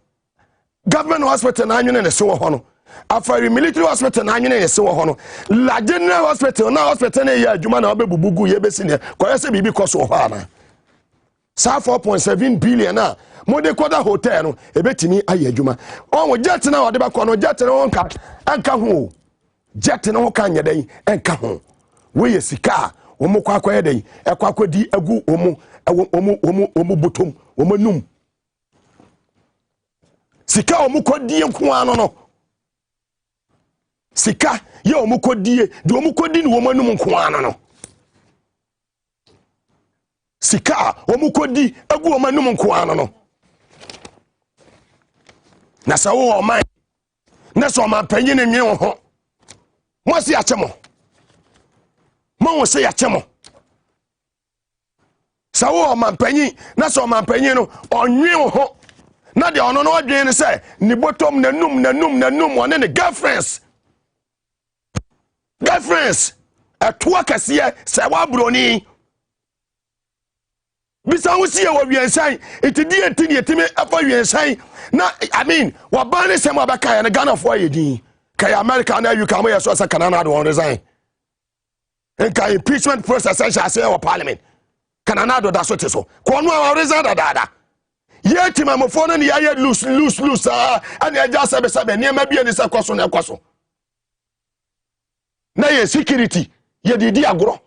government hospital na anwene ne se wo hono afari military hospital na anwene ne se wo hono la general hospital na hospital na ya adwuma na obebubugu ye besi ne kwese bibi koso ho ana sa 4.7 billion na mode koda hotel no ebetimi aye adwuma on jet na ode ba kono jet na wonka anka ho jet na wonka nyedan enka ho we ye sika wo mo kwa yedan ekwakodi agu omu butom omanum sika omu kodie nko ano no sika ye omu kodie de omu kodi ni omanum nko ano no sika omu kodi agu omanum nko ano no na sa wo man na so man panyin nwe wo ho mo se achemo mo se achemo sa wo man panyin na so man panyin no onwe wo ho na de ono no odwen ne se ni botom nanum one ne girlfriends atoa kase se wa broni bisa wo sie wo wiensan etidi etime afa wiensan na wa ban se mo abaka ya na Ghana fo ayedin kai America na UK mo yeso asa Canada do resign en kai impeachment process say say wa parliament Canada do da so te so ko no wa resign da ye tima mo fo no ne ya loose and ya just sabe ne ma bia ni se kwaso na kwaso na ye security ye didi agro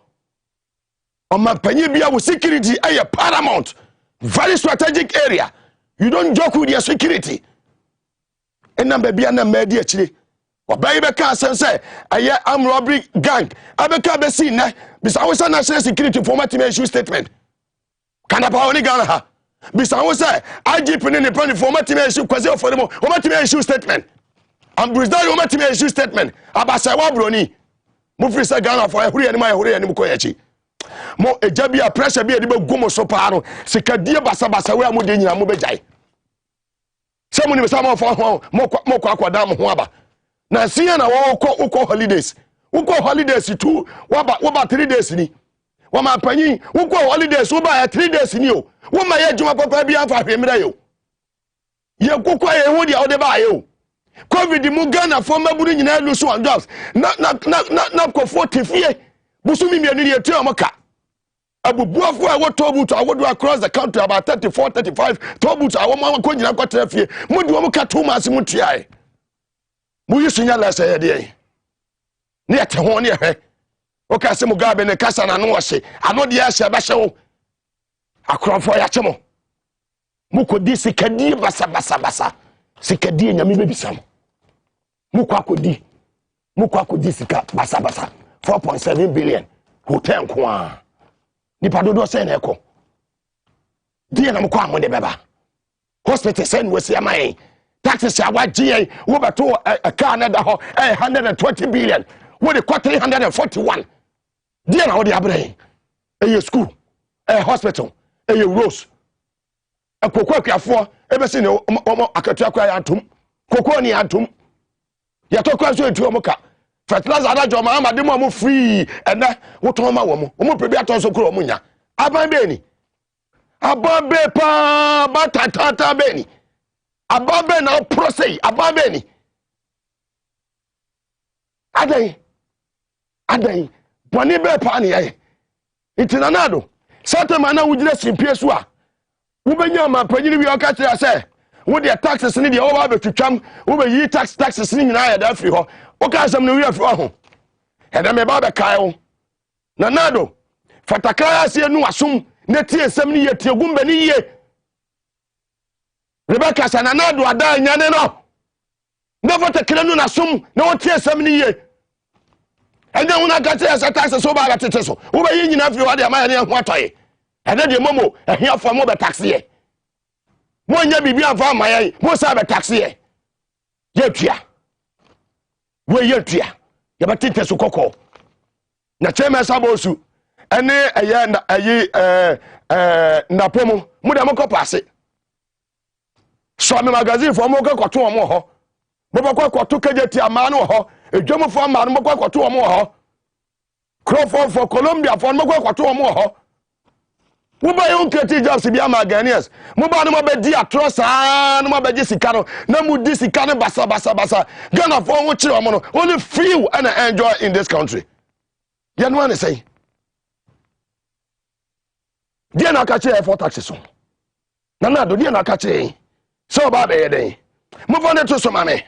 Oma penye bia with security a paramount, very strategic area. You don't joke with your security. And number be na medi actually. Or baby can say I'm robbery gang. Abeka be seen na bisa we say national security format issue statement. Kana pa oni Ghana ha. Bisa we say IGP ni ne plan format issue kwaze for them. Format issue statement. And Bruce Daddy format issue statement. Abasa wa broni. Mu free say Ghana for ehuri ani mu koyachi. Mo ejabia pressure bi edibe gumo so pa no sikadie basa we amode nyina mo bejai se mo ni besa mo fo mo kwakwada mo ho aba na sia na wo ko holidays too wo ba 3 days ni wo ma panyin wo ko holidays wo ba 3 days ni o wo ma ye djuma papa bi afa hwemra yo ye kokwa ye ho dia wo de ba ye o covid mu Ghana fo maburu nyina lu so on jobs na ko 40 fie busumi mienu ni etu amoka abubuafo a wotobutu awodo across the country about 34-35 tobutu awoma ko nyina kwatra fie mudi wo ka to maase mutuae mu yisunya la sey de ne ete ho ne hwe o ka se mu gabe ne kasa na no hye ano de ya hye ba hye wo akrofo ya chemo mu ko di sikadi basa sikadi nyame bebisam mu ko akodi sika basa 4.7 billion hotel kwa ni padodo se na eko die na mko amode beba hospital sen wesi amai taxes ya wagie wo beto a car na da ho 120 billion wo de 341 Dear now the abrain. A school, a hospital, a rose. A cocoa for ever seen a catuaka antum. Cocoa ni antum. Yatoko so into Omoka. Fertilizer adajo ma ama de mo free and what on my woman. Omo prebiaton so kro munya. Aban beni. Aban be pa batata beni. Aban be na prosei. Aban beni. Adan. Boni be pa ni aye. Itinanado. Satema na wujire simpie so a. Wo benya ma panyini bi o ka kire say wo de taxes ni de wo ba betwam wo be yi taxes ni nyina ya da afri ho wo ka asem no wi afri ho e da me ba be kai wo nanado fatakaya se nu asom na tie asem ni ye tie Gumbe ni ye Rebecca sananado ada nyane no na fatakira nu na asom na wo tie asem ni ye enya wo na ka tie asa taxes wo ba ga tete so wo be yi nyina afri ho de ama ne ho atoye ene de momo ehia fo mo be tax ye mo nya bibi afa maye mo sa be tax ye tua we ye tua ye ba tete so kokko na chema sabosu ene eye na ayi na pomo mo de mo ko passe so me magazine fo mo ko koto mo ho mo ba ko koto kejeti ama no ho edwom fo ama no mo ko koto mo ho Crawford for Colombia for mo ko koto mo ho Muba yon create jobs bi ama Ghanaians. Muba no mabedi atrosa no mabeji sika no na mudi sika no basa. Ghana for wo chire omo no only few and enjoy in this country. You know what I say? Dia na ka che for taxes so. Na do dia na ka che. So ba be yeden. Muba ne to so mame.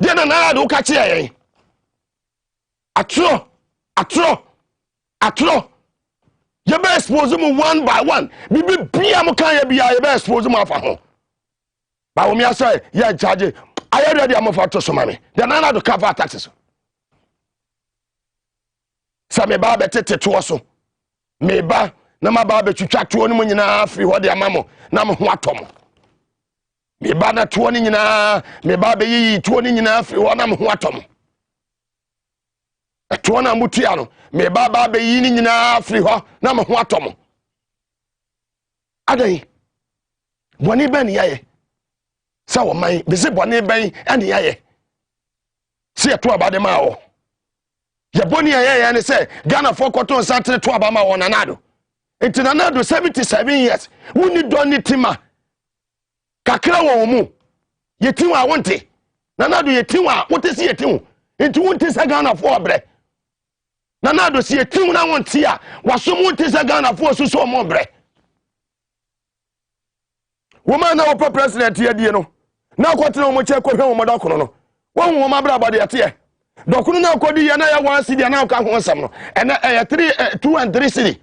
Dia na do ka che yen. Atro. You be expose them one by one. Bibi bia mo kan ya bia you be expose them afa ho. Ba wo mi asay ya charge. I ready am for to so mame. Then na do cover taxes. Sa me ba betete to so. Me ba na ma ba betwitwa to no nyina afri ho de amamo na mo ho atom. Me ba na to no nyina me ba be yi to no nyina afri ho na mo ho atom. To na mutua no me ba be yi ni nyina afri ho na mo ho atom adan boni ben yaye sa wo man be se boni ben ene yaye se to aba de ma wo ye boni yaye ne se Ghana for cotton santre to aba ma wo nanado enti nanado 77 years woni doni tima kakra wo mu ye tinwa wonte nanado ye tinwa wote se ye tinwo enti wonte se Ghana for obre Nanado si etim na wonte a wasom wonte se Ghana for so so mo bre woman na wo president ye die no na kwotene mo che kohwe wo modakono no won wo mabra bade yete dokono na kodi ye na ya 1 cedi na ka ho nsam no ene 2 and 3 cedi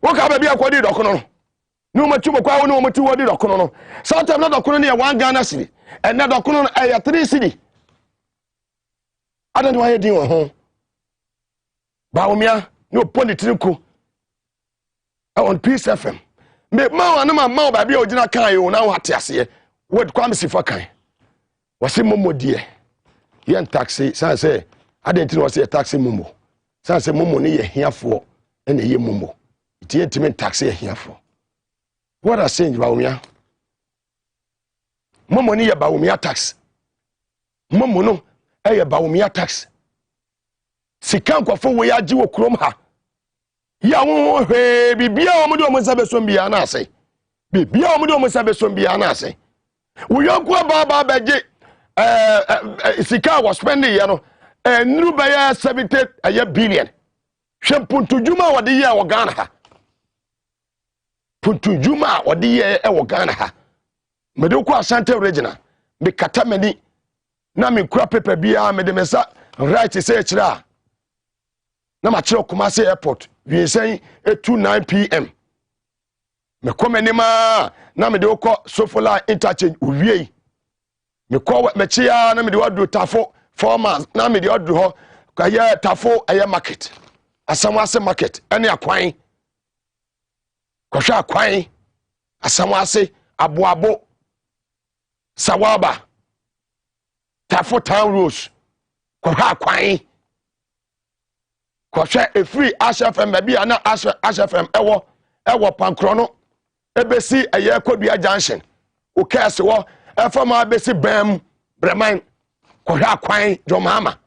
wo ka ba bia kodi dokono no no matumo kwa wo no matu wodi dokono no sometimes na dokono ne 1 Ghana cedi ene dokono no 3 cedi adan wa ye din wo ho Baumia, no political on Peace FM. Me ma na ma ba bia ogina kan yo na wate ase. Word kwam sifa kan. Wase momo die. Yen taxi, san say adenti no say taxi momo. San say momo ne ye hiafo ene ye momo. Iti entimen taxi ye hiafo. What I say Baumia? Momo ne ye Baumia tax. Momo no ye Baumia tax. Sikan kwafo we agi wo krom ha ya wo hwe bibia o mode o msabe so bia na ase bibia o mode o msabe so bia na ase wo yonko ba beje sika was spending ya no nru ba ya 70 billion hwe puntujuma wode ye wo Ghana ha puntujuma wode ye wo Ghana ha mede ko Asante regional me katamani na me kura paper bia me de mesa right say kira na ma kire Kumasi airport we say 9 PM me komeni ma na me de ko Sofola interchange owie me ko me chia na me de wadu tafo formers na me de wadu ho kaye tafo aye market asamwase market ene akwan kwahwa akwan asamwase aboabo sawaba tafo town roads kwahwa akwan kɔhwɛ efiri HFM baby ana HFM ɛwɔ pankro no ebesi ɛyɛ Kodua junction o kɛse wɔ ɛfama besi bam breman kɔhwɛ akwan jomama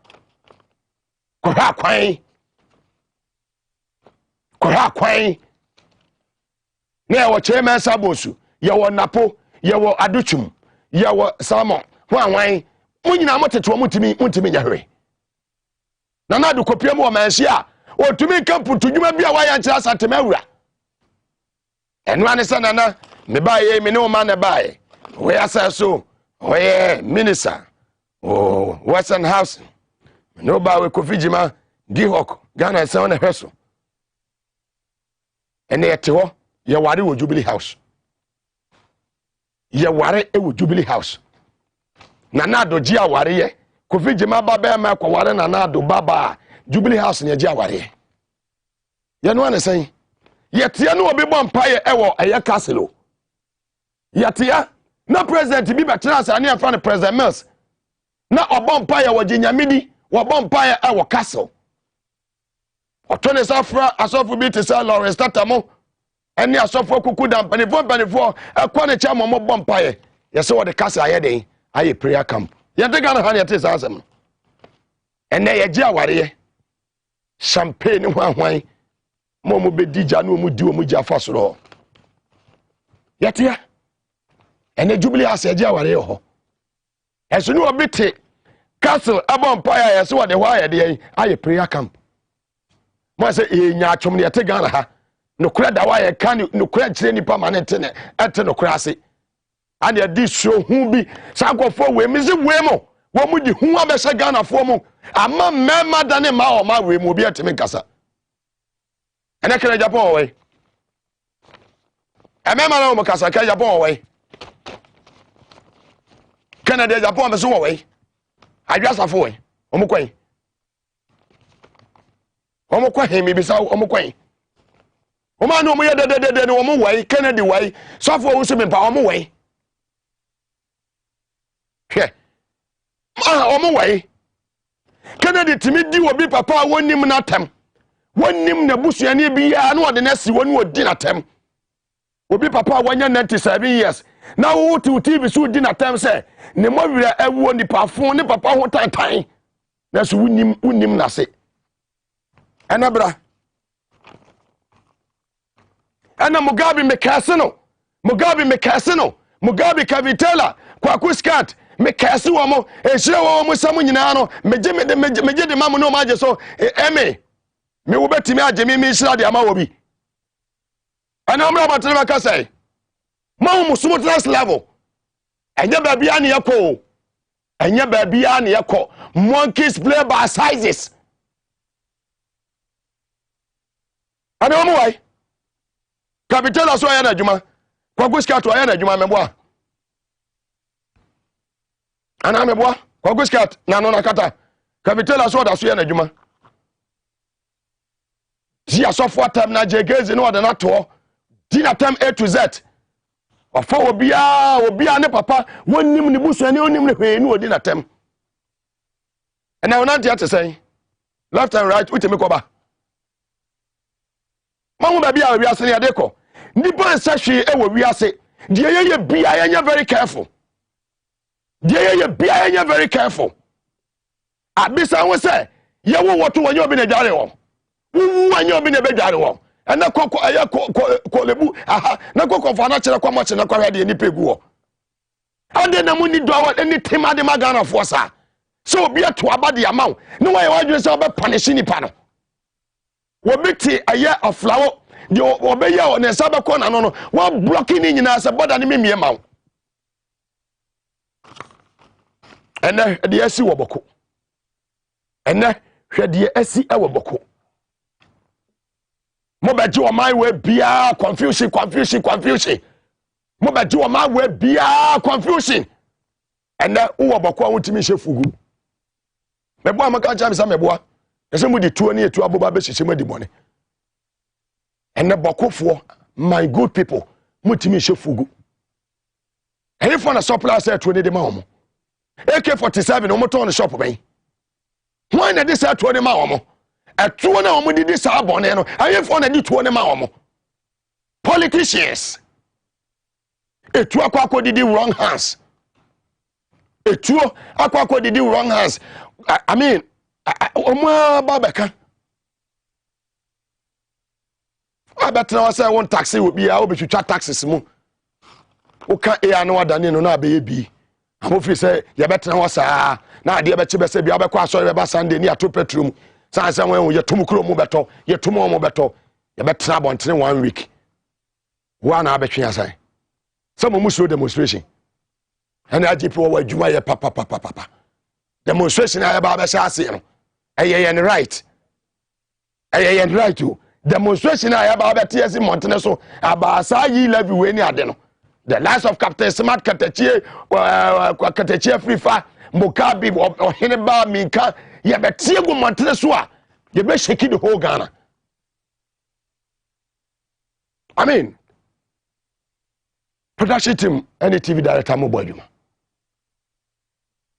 kɔhwɛ akwan ne ɛwɔ chairman sabosu yɛwɔ napo yɛwɔ aduchum yɛwɔ salmon ho anwan mo nyina mo tete mo ntimi nyahwe na na do kopia mo manhye a o tumi kampu tudwuma bia wa ya nkyira satema awura eno ane se nana me baaye me ne o ma na baaye we asa so oye minister o Western House no ba we kofijima Gihok Ghana se on hweso ene yete ho ye ware wo Jubilee House ye ware e wo Jubilee House na na do ji aware ye kofijima baba ma kwa ware na na do baba Jubilee House ne ji aware ye no ane sen yete no obi bom paye ewo eye castle yete na president bi betra sa ne afa ne president Mills na obom paye wo ginyamidi wo bom paye ewo castle otone safra asofu bi te sa Lawrence Tatamo eni asofu kuku da panifo ekwa ne cha mo bom paye yese wo de castle aye den aye prayer camp yete Ghana ha ne te sa asem ene ye gi aware champagne hwanhwan mo bedija no mo di o mo gi afasoro yete ene Jubilee House ye gi aware ho eso ni obi te castle abon paye yese wo de ho aye de aye prayer camp mo se enya atwom ne yete Ghana ha no kura da wa ye kan no kura kire nipa ma ne ete no kura ase ane ya di so hu bi sankofo we mi se we mo wo mu di hu abehye Ghana fo mo ama mema da ne ma o ma we mu bi atime kasa ene kire Japan we emema na o mo kasa ka Japan we Canada Japan me so we adwasafo we o mo kwan omo kwa hemi bisa omo kwan omo anu omo ye de no omo wai Kennedy wai sofo wo so mempa omo wai hwe ma omo wai Kennedy timi di obi papa wonim na tem wonim na busuani bi ya na ode na si woni odi na tem obi papa wanya 97 years na wo ti TV so di na tem se ne mo wira awuo ni pafon ne papa ho tantan na so wonim na se Anabra ana Mugabe Mugabe Kavitela kwa kuskat mekase wo mo ehire wo mo samu nyina no meje de mamu no maje so eme me wo betimi age me hira de ama wo bi ana omra batere baka sai mawu musumu trust level enya ba bia ne yakọ monkeys play by sizes ana omo wai capital so ya na adwuma kwa guskat wa ya na adwuma meboa ana meboa kwa guskat na no nakata capital so da so ya na adwuma ti asofo atam na jegezi no da na to di na tam A to Z ofa obia ne papa wonim ne busuani onim ne hwe ni odi na tam ana wona dia te sen left and right utemi ko ba mawu ba bia wi ase ne ade ko nipa nsahwe e wo wi ase die ye bia ye very careful abisa wo se ye wo woto wonye obi na dware wo wonye obi na be dware wo ena kokko aye ko lebu aha na kokko fa na kire kwa mo kire na kwa hade nipa egu wo ade na mu ni do wa ni tema de magana fo sa so obi ato abade amaw ne wa ye wadwene se obe punish nipa no wo biti aye aflawo de obeye o ne sabe ko na no wa blocking ni nyina se boda ne memie maw ene de asi wo boko ene hwede asi e wo boko mo beji o my way bia confusion mo beji o my way bia confusion ene wo boko awutimi hye fugu mebo amaka cha bisa mebo ese mu di tuo ne etu aboba be hye madi bone ene bokofo my good people mutimi hye fugu ene for na supply say tuo ne de ma omo AK47 omo ton shop ben why na this tuo ne ma omo etuo na omo didi saa bone no ayefo na di tuo ne ma omo politicians etuo akwa didi wrong hands etuo akwa didi wrong hands I mean omo babeka abetra wasa won taxi obi a obetwitwa taxes mu uka e na wadane no na be bi amofiri se ye betra wasa na ade be chebe se bia be kwa asori be ba Sunday ni ato petrol mu sanse wen ye tum kro mu beto ye tum mu beto ye betra bontene 1 week wa na abetwe asan some mu show demonstration and IGP wo adwuma ye papa demonstration aye ba be sha ase no eye right eye right o demonstration aye ba be tie montene so abasa E-levy we ni ade no the last of Captain Smart Katachie Katachie Frifa Mokabi or Heneba Minka ye be tie go montene so a ye be shake the whole Ghana. I mean production team any TV director mo boy djuma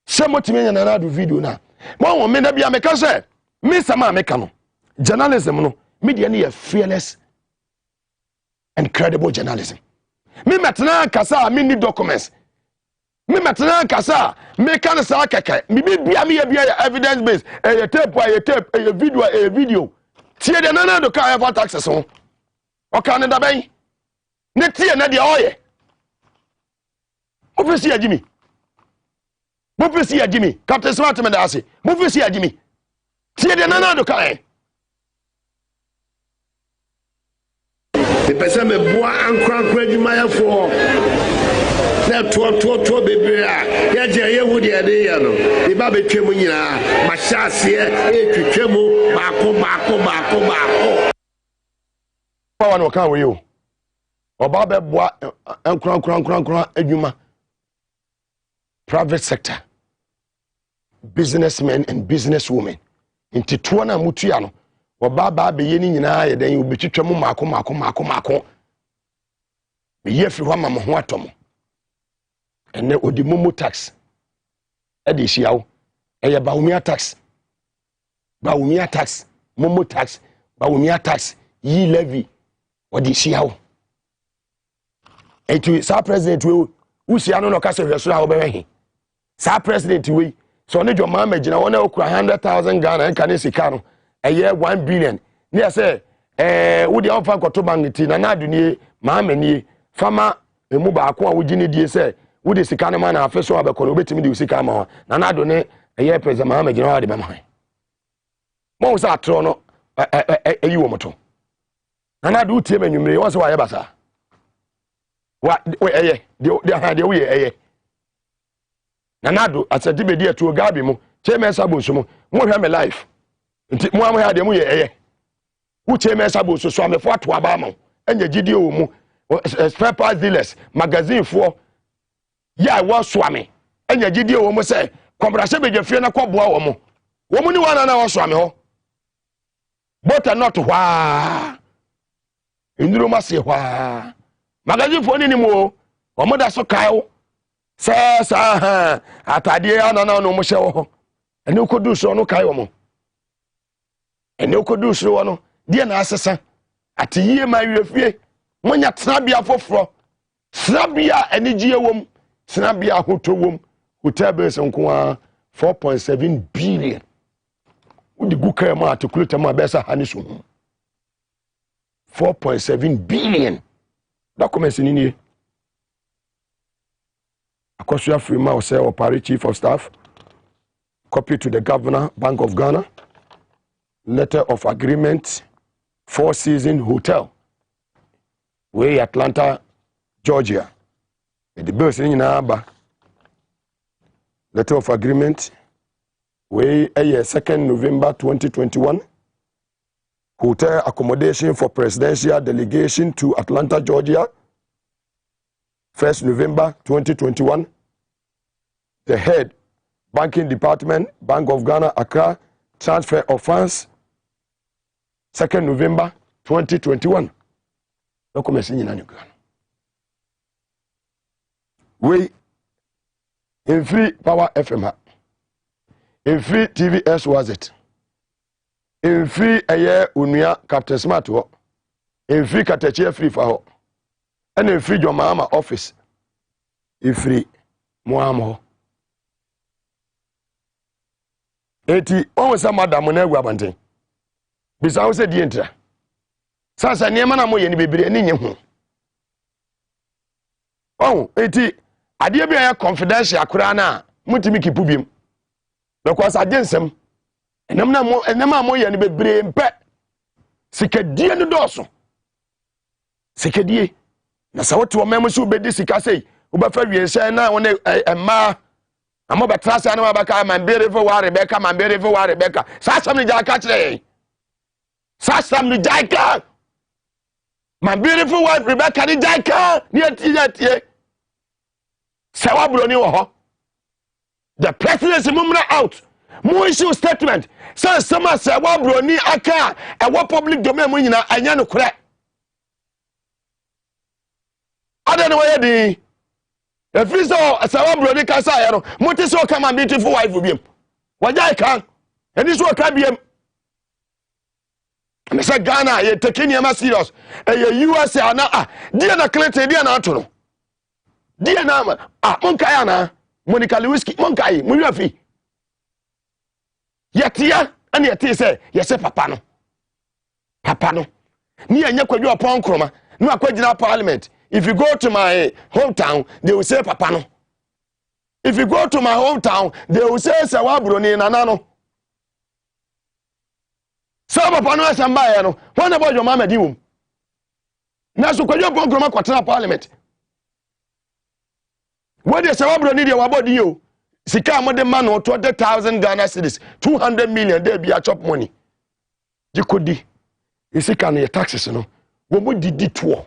se motimi nya na do video na mo won me na bia me ka se me sama me ka no journalism no media na fearless and credible journalism me metna kasa me need documents me metna kasa me kan sa keke me bia me bia evidence based e tape e video tie de na do ka for taxes ho o kan da ben ne tie na de oye Mufisi ya Jimmy. Mufisi ya Jimmy. Captain Smart me da ase. Mufisi ya Jimmy. Tie de nana do kan. The person me boa ankran adwuma ya for. Na to bebre a. Ya je ye hu de ade ya no. E ba betwem nyina. Ma sha ase e twetwem baako. Power no kan we yo. Oba be boa ankran adwuma. Private sector, businessmen and businesswomen. Inti tuana mutu ya no. Wababa be yeni nyina ye den ubetwetwa mu mako. Be ye fi hwa mama ho atomo. Ene odi mumu tax. Edi hia wo. Eye bawumia tax. Mumu tax, bawumia tax, E-levy. Odi hia wo. Etu sa president we usi ano no ka se hweso a wo be he. Sa president we so ne jo mama gina wona okura 100,000 Ghana enka ne sika no eye 1 billion ne say wo de ofa koto bank na adu nie mama nie fama emu ba ko a wo gine die say wo de sika no ma na afeso abekọ obetimi de sika ma na adu ne eye president mama gina wa de be ma mo sa atro no eyi wo moto na adu tie manwumre wo se wa ye basa wa eye de wo ye eye nanado asadi be dia to gabi mu cheme sabo so mu hwe me life nti mu am ha de mu ye eye wo cheme sabo so me fo ato aba ma enya gidi o mu spare parts dealers magazine fo ya wo so ame enya gidi o mu se kombrase be jefie na koboa wo mu ni wana na wo so ame ho but not hwa induro ma se hwa magazine fo ni mu o mo da so kai sa atade ana na no mo hye wo ene okodu so no kai wo mo ene okodu so wo no de na asesa atiyie ma wiefie monya trabia foforo trabia enigie wom trabia hoto wom hotel base nko a 4.7 billion udi guka ma atokuleta ma besa hanisu 4.7 billion documents ni Akosia Freema will say Opari Chief of Staff, copy to the Governor, Bank of Ghana, letter of agreement, Four Seasons Hotel, way Atlanta, Georgia. The bills in Aba, letter of agreement, way 2nd November 2021, hotel accommodation for presidential delegation to Atlanta, Georgia, 1st November 2021, the head, Banking Department, Bank of Ghana, Accra, transfer of funds, 2nd November 2021. Documents in Ghana. We in free Power FM, in free Tvxyz, Emfiri eye onua Captain Smart ho. Emfiri Katachi free fa ho. Ena emfiri Jomama office. Ifiri Moam ho. Eti o se madam na agu abanten. Bisa wo se die ntra. Sasa niema na moye ni bebire ni nye ho. Oh, eti ade bia ya confidential akura na mutimi kipu biem. Because agensem enam moye ni bebire mpe. Sikadie no doso. Sikadie. Na sawoto memo so bedi sika sei, wo ba fa wiense na won emma amo betrasa na mabaka man beautiful wa Rebecca man beautiful wa Rebecca. Sasam ni jaka kire. Sasam ni jaka. Man beautiful wa Rebecca ni jaka. Ni atie. Sawa bro ni wo ho. The presidency mumra out. Mo issue statement. Sama sawa bro ni aka e wo public domain mo nyina anya no kore. Ada no way di. If you saw sawa bro ni kasa ya no, mo ti so come and beautiful wife biem. Wajai kan. Eni so ka biem. Me say Ghana ye taking him serious. E USA ana dia na Clinton dia na ato no. Dia na monkai ana Monica Lewinsky monkai mo yafi. Yetia ana yeti say yese papa no. Papa no. Ni anya kwadwo opon kroma, no akwagina parliament. If you go to my hometown, they will say papa no. If you go to my hometown, they will say sawabro ni nanano. Sa papa no asamba ya no. When about your mama di wom. Na so kwadwo opon kroma kwatena parliament. What the sawabro ni de wabodi yo. Sika amode man 20,000 Ghana cedis, 200 million they be a chop money. Jikodi. Isika no taxes no. Wo mo didi to.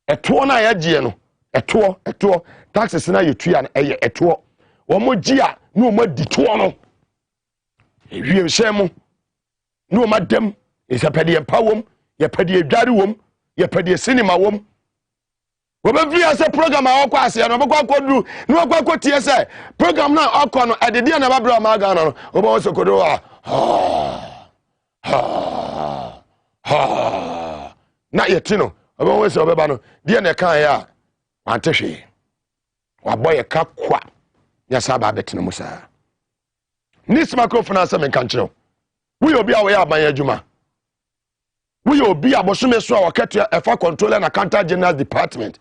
Eto na ya gie no. Eto taxes na yetua na eye eto. Wo mo gia na wo mo di to no. Ewie nhemu. Na wo madam, isapede empawom, ye pede adware wom, ye pede cinema wom. We be via say program a okwa ase no be kwa kodu no okwa kotie say program na okọ no adede na babra ma ga no wo be so kodo na yeti no wo be so be ba no de na kan ya antehwe wa boye ka kwa nya saba betino musa nis microphone asa men kan kire we obi a we aban adwuma we obi abosome so a wakatua efa controller na counter general department.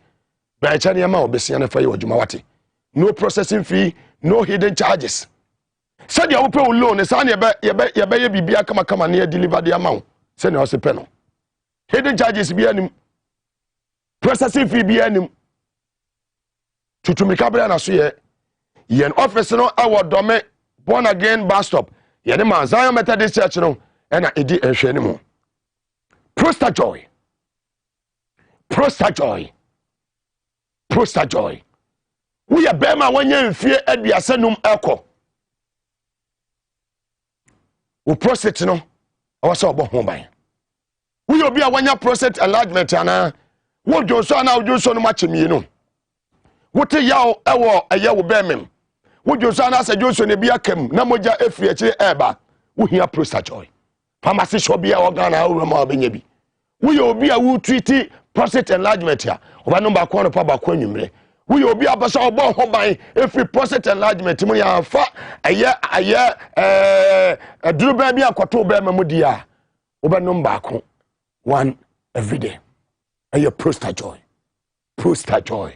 By China ma obesia na fa yojuma wate. No processing fee, no hidden charges. Said you pay loan, say ye be bibia kama na deliver the amount. Say na o se pe no. Hidden charges bi anim. Processing fee bi anim. Tutumika bra na so ye. Yen office no awo dome born again bus stop. Ye ne man Zion Methodist Church no e na edi ehwe ni mo. Prosta joy. Prosta joy. Prosta joy. We are bema wanya mfie aduasa num eko. O prostate no awasa obo ho ban. We obi a wanya prostate enlargement ana wo jonso ana wo jonso no machemi no. Wote yawo ewo eyewo bemem. Wo jonso ana sa jonso ne bia kam na moja efri akire eba. Wo hia prosta joy. Pharmacy shop bia organ na wo ma obenya bi. We obi a wo treat prostate enlargement ya oba no ba ko no pa ba ko anwumre we obi abasa obo ho ban every prostate enlargement mu ya fa aye duru ba bi akoto ba ma mudi a oba no ba ko one every day aye prostate joy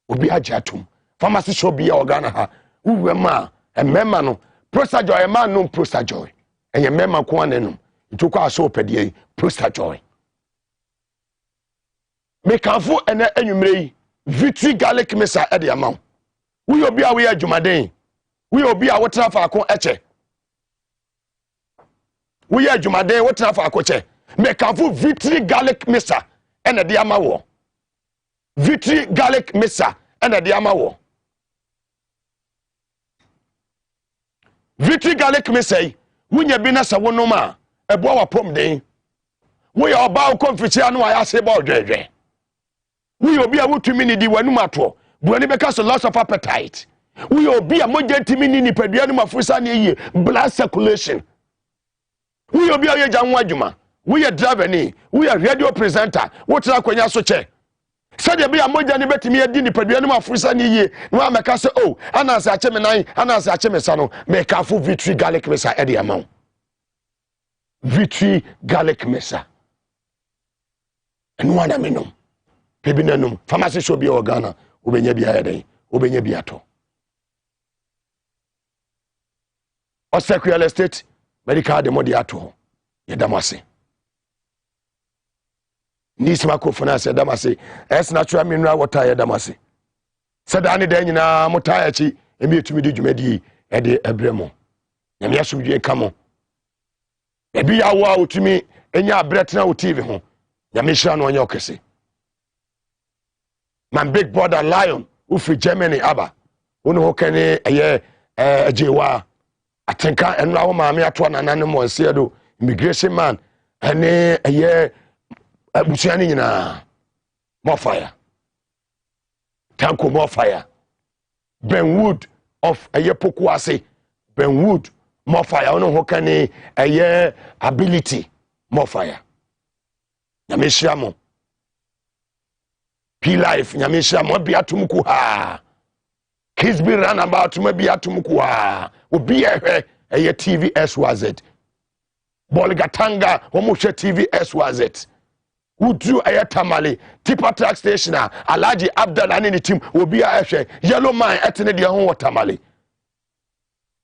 obi ajatum pharmacy shop bi organa ha uwe ma emema no prostate joy ma no prostate joy enye mema ko anenum itoko aso opedie prostate joy. Me kanfo ene anwumre victory garlic mesa e de amount. We obi a we adwumaden. We obi a wotra fa akon eche. We adwumaden wotra fa akoche. Me kanfo victory garlic mesa ene de amawo. Victory garlic mesa ene de amawo. Victory garlic mesa yi wunya bi na sa wonoma ebo wa pom den. We oba konfichi anu aya se ba odwedwe. We obi a wutumi ni di wanum ato buani beka so loss of appetite. We obi a moja ntimi ni nipadua no mafusa na yi blood circulation We obi aye janwa adwuma. We a driver ni, we a radio presenter. What na kwanya so che. Said be a moja ni betimi adi ni padua no afurisa ni yie. No ameka say oh, ananse ache me nan, ananse ache me sa no, make afo Victory garlic mesa e de amount. Victory garlic mesa. And one aminum. Pebinanum, pharmacy show be organa, ubenya bi ayede, ubenya bi ato. O secretary estate, medical de modi ato. Yedamase. Nis microfinance yedamase. Es natural mineral water yedamase. Sadani de nyina motaya chi, emi etumi di dwumadi e de ebremo. Nyame asomdwe kamo. Ebi yawo a otumi enya abretena o TV ho. Nyame hira no onye okese. Man big brother Lion ufi Germany aba. Ono hokene eye ajewa atenka enra wo maame ato nanane mo nsedo immigration man ene eye abusuani nyina more fire. Tanko more fire. Benwood of eye Pokuase. Benwood more fire. Ono hokene eye ability more fire. Nyame hira mo. P-Life, nyamisha mwabi atumuku ha. Kids be run about mwabi atumuku ha. Ubi eye Tvxyz. Boligatanga, wamushe Tvxyz. Udu eye tamale. Tipa Taxation, Alaji Abdal anini team. Ubi yellow man etene diya hon watamale.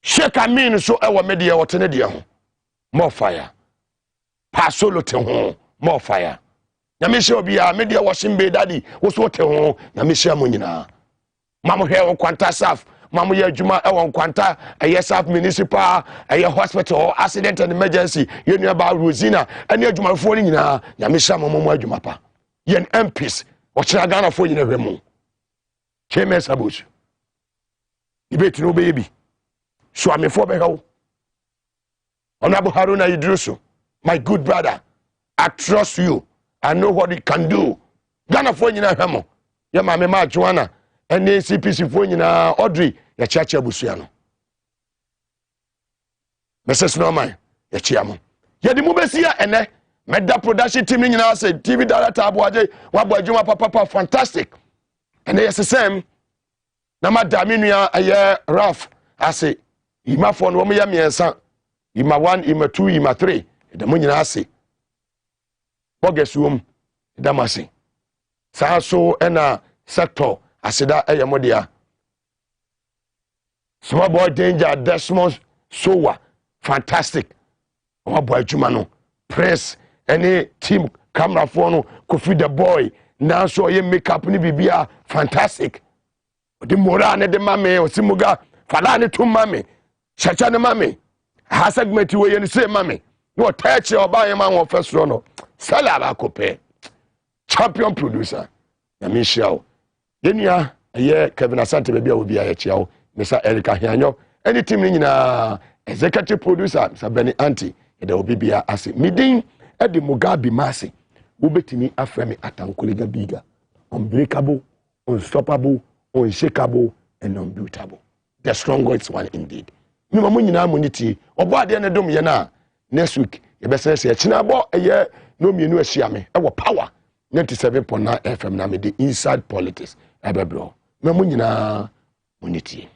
Sheikh Amin so ewa media watene diya hon. More fire. Pasolo te hon. More fire. Nyamisha obia media washing bay daddy woso te ho nyamisha mo nyina mamu he won kwanta saf mamu ye adwuma e won kwanta eye saf municipal eye hospital accident and emergency ye nua ba Rosina ene adwumafo ni nyina nyamisha mo adwuma pa yen MPs o kira Ghana fo nyina hwemu Chemes Abush ibeti no be bi so amefo be hawo Honorable Haruna Idrisu, my good brother, I trust you. I know what it can do. Ghana for nyina hwemo. Ya mame ma Joanna, ene CPC for nyina Audrey, ya chacha busuano. Mrs. Norman, ya chiamo. Ya di mubesia ene, meda production team nyina say TV director aboaje, wabo adwuma papa fantastic. Ene yesesem na madame nua aye Ralph ase. Ima for no mo ya miensa. Ima 1, ima 2, ima 3. De mo nyina ase. Bogesuom damasi sa so ena sector asida eyemodia small boy danger Desmond Sowa fantastic o boy adwuma no press any team camera for no Kofi the boy now so ye makeup ni bibia fantastic the moral ne de mame osimuga fala ne to mame chacha ne mame ha segment we ye ne say mame no touch oba ye man wo first no Salaba kope champion producer Yamisha Yenia aye Kevin Asante baby obi aye chiao Mr. Erica Hianyo any team ni nyina executive producer Mr. Benny Anti e da obi bia ase midin e de Mugabe Masi wobetimi aframe atankolega biga unbreakable unstoppable unshakable and unbeatable the strongest one indeed mi mamu nyina amuniti obo ade ne dom ye na next week ye besese ye china bo eye no mienu ahia me e wo power 97.9 FM na me the inside politics ebebro mamu nyina muniti